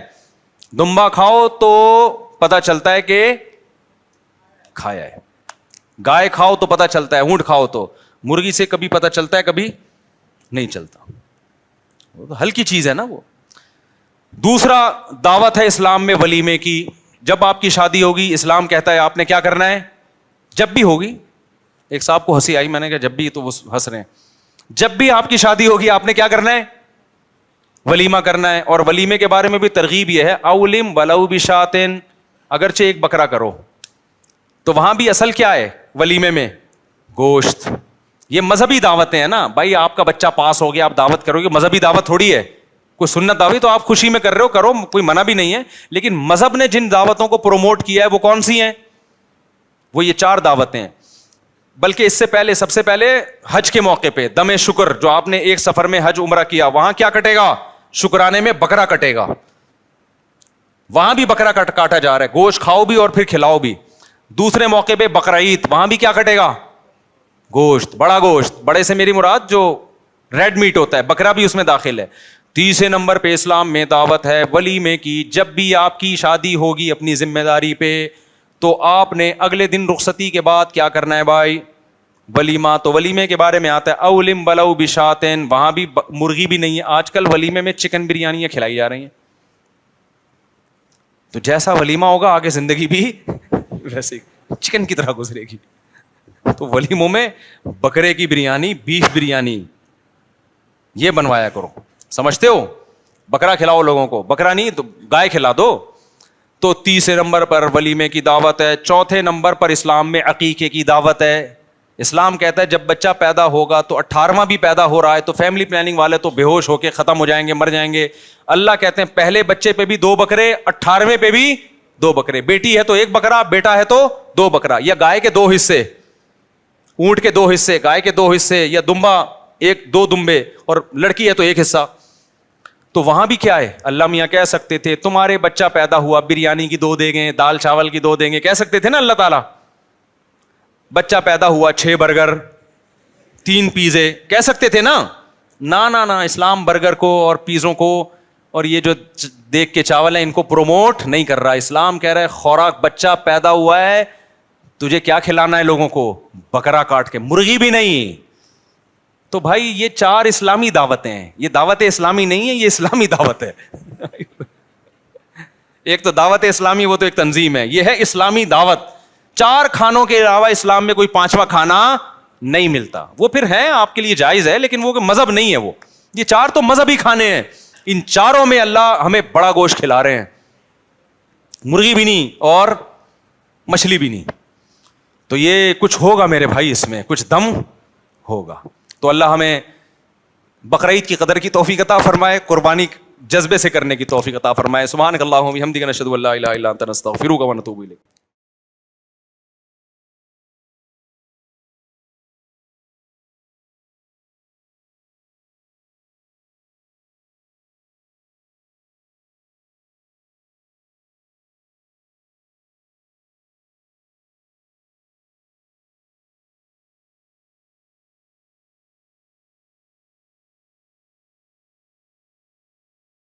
دمبا کھاؤ تو پتہ چلتا ہے کہ کھایا ہے. گائے کھاؤ تو پتہ چلتا ہے, اونٹ کھاؤ تو. مرغی سے کبھی پتہ چلتا ہے, کبھی نہیں چلتا. وہ تو ہلکی چیز ہے نا وہ. دوسرا دعوت ہے اسلام میں ولیمے کی. جب آپ کی شادی ہوگی, اسلام کہتا ہے آپ نے کیا کرنا ہے, جب بھی ہوگی. ایک صاحب کو ہنسی آئی, میں نے کہا جب بھی, تو وہ ہنس رہے ہیں. جب بھی آپ کی شادی ہوگی آپ نے کیا کرنا ہے, ولیمہ کرنا ہے. اور ولیمے کے بارے میں بھی ترغیب یہ ہے, اولم ولو بشاتن, اگرچہ ایک بکرا کرو. تو وہاں بھی اصل کیا ہے ولیمے میں؟ گوشت. یہ مذہبی دعوتیں ہیں نا بھائی, آپ کا بچہ پاس ہو گیا آپ دعوت کرو گے, مذہبی دعوت تھوڑی ہے. کوئی سنت دعوت تو آپ خوشی میں کر رہے ہو, کرو, کوئی منع بھی نہیں ہے. لیکن مذہب نے جن دعوتوں کو پروموٹ کیا ہے وہ کون سی ہیں؟ وہ یہ 4 دعوتیں. بلکہ اس سے پہلے, سب سے پہلے حج کے موقع پہ دم شکر, جو آپ نے ایک سفر میں حج عمرہ کیا, وہاں کیا کٹے گا؟ شکرانے میں بکرا کٹے گا. وہاں بھی بکرا کاٹا جا رہا ہے, گوشت کھاؤ بھی اور پھر کھلاؤ بھی. دوسرے موقع پہ بقرعید, وہاں بھی کیا کٹے گا؟ گوشت, بڑا گوشت. بڑے سے میری مراد جو ریڈ میٹ ہوتا ہے, بکرا بھی اس میں داخل ہے. تیسرے نمبر پہ اسلام میں دعوت ہے ولیمے کی. جب بھی آپ کی شادی ہوگی اپنی ذمہ داری پہ, تو آپ نے اگلے دن رخصتی کے بعد کیا کرنا ہے بھائی؟ ولیمہ. تو ولیمے کے بارے میں آتا ہے اولم ولو بشاتن, وہاں بھی مرغی بھی نہیں ہے. آج کل ولیمے میں چکن بریانیاں کھلائی جا رہی ہیں. تو جیسا ولیمہ ہوگا آگے زندگی بھی ویسے چکن کی طرح گزرے گی. تو ولیموں میں بکرے کی بریانی, بیف بریانی یہ بنوایا کرو. سمجھتے ہو؟ بکرا کھلاؤ لوگوں کو, بکرا نہیں تو گائے کھلا دو. تو تیسرے نمبر پر ولیمے کی دعوت ہے. چوتھے نمبر پر اسلام میں عقیقے کی دعوت ہے. اسلام کہتا ہے جب بچہ پیدا ہوگا تو 18واں بھی پیدا ہو رہا ہے تو فیملی پلاننگ والے تو بے ہوش ہو کے ختم ہو جائیں گے, مر جائیں گے. اللہ کہتے ہیں پہلے بچے پہ بھی 2 بکرے, 18ویں پہ بھی 2 بکرے. بیٹی ہے تو 1 بکرا, بیٹا ہے تو 2 بکرا. یا گائے کے 2 حصے, اونٹ کے 2 حصے, گائے کے 2 حصے, یا دمبا 2 دمبے, اور لڑکی ہے تو 1 حصہ. تو وہاں بھی کیا ہے, اللہ میاں کہہ سکتے تھے تمہارے بچہ پیدا ہوا بریانی کی 2 دیں گے, دال چاول کی 2 دیں گے, کہہ سکتے تھے نا اللہ تعالیٰ. بچہ پیدا ہوا 6 برگر 3 پیزے, کہہ سکتے تھے نا. نا اسلام برگر کو اور پیزوں کو اور یہ جو دیکھ کے چاول ہیں ان کو پروموٹ نہیں کر رہا. اسلام کہہ رہا ہے خوراک, بچہ پیدا ہوا ہے تجھے کیا کھلانا ہے لوگوں کو, بکرا کاٹ کے, مرغی بھی نہیں. تو بھائی یہ 4 اسلامی دعوتیں ہیں. یہ دعوت اسلامی نہیں ہے, یہ اسلامی دعوت ہے. ایک تو دعوت اسلامی, وہ تو ایک تنظیم ہے. یہ ہے اسلامی دعوت. 4 کھانوں کے علاوہ اسلام میں کوئی 5واں کھانا نہیں ملتا. وہ پھر ہے آپ کے لیے جائز ہے لیکن وہ مذہب نہیں ہے. وہ یہ 4 تو مذہبی کھانے ہیں. ان 4 میں اللہ ہمیں بڑا گوشت کھلا رہے ہیں, مرغی بھی نہیں اور مچھلی بھی نہیں. تو یہ کچھ ہوگا میرے بھائی, اس میں کچھ دم ہوگا. تو اللہ ہمیں بقرعید کی قدر کی توفیق عطا فرمائے, قربانی جذبے سے کرنے کی توفیق عطا فرمائے. سبحانک اللہم و بحمدک نشہد ان لا الہ الا انت نستغفرک و نتوب الیک.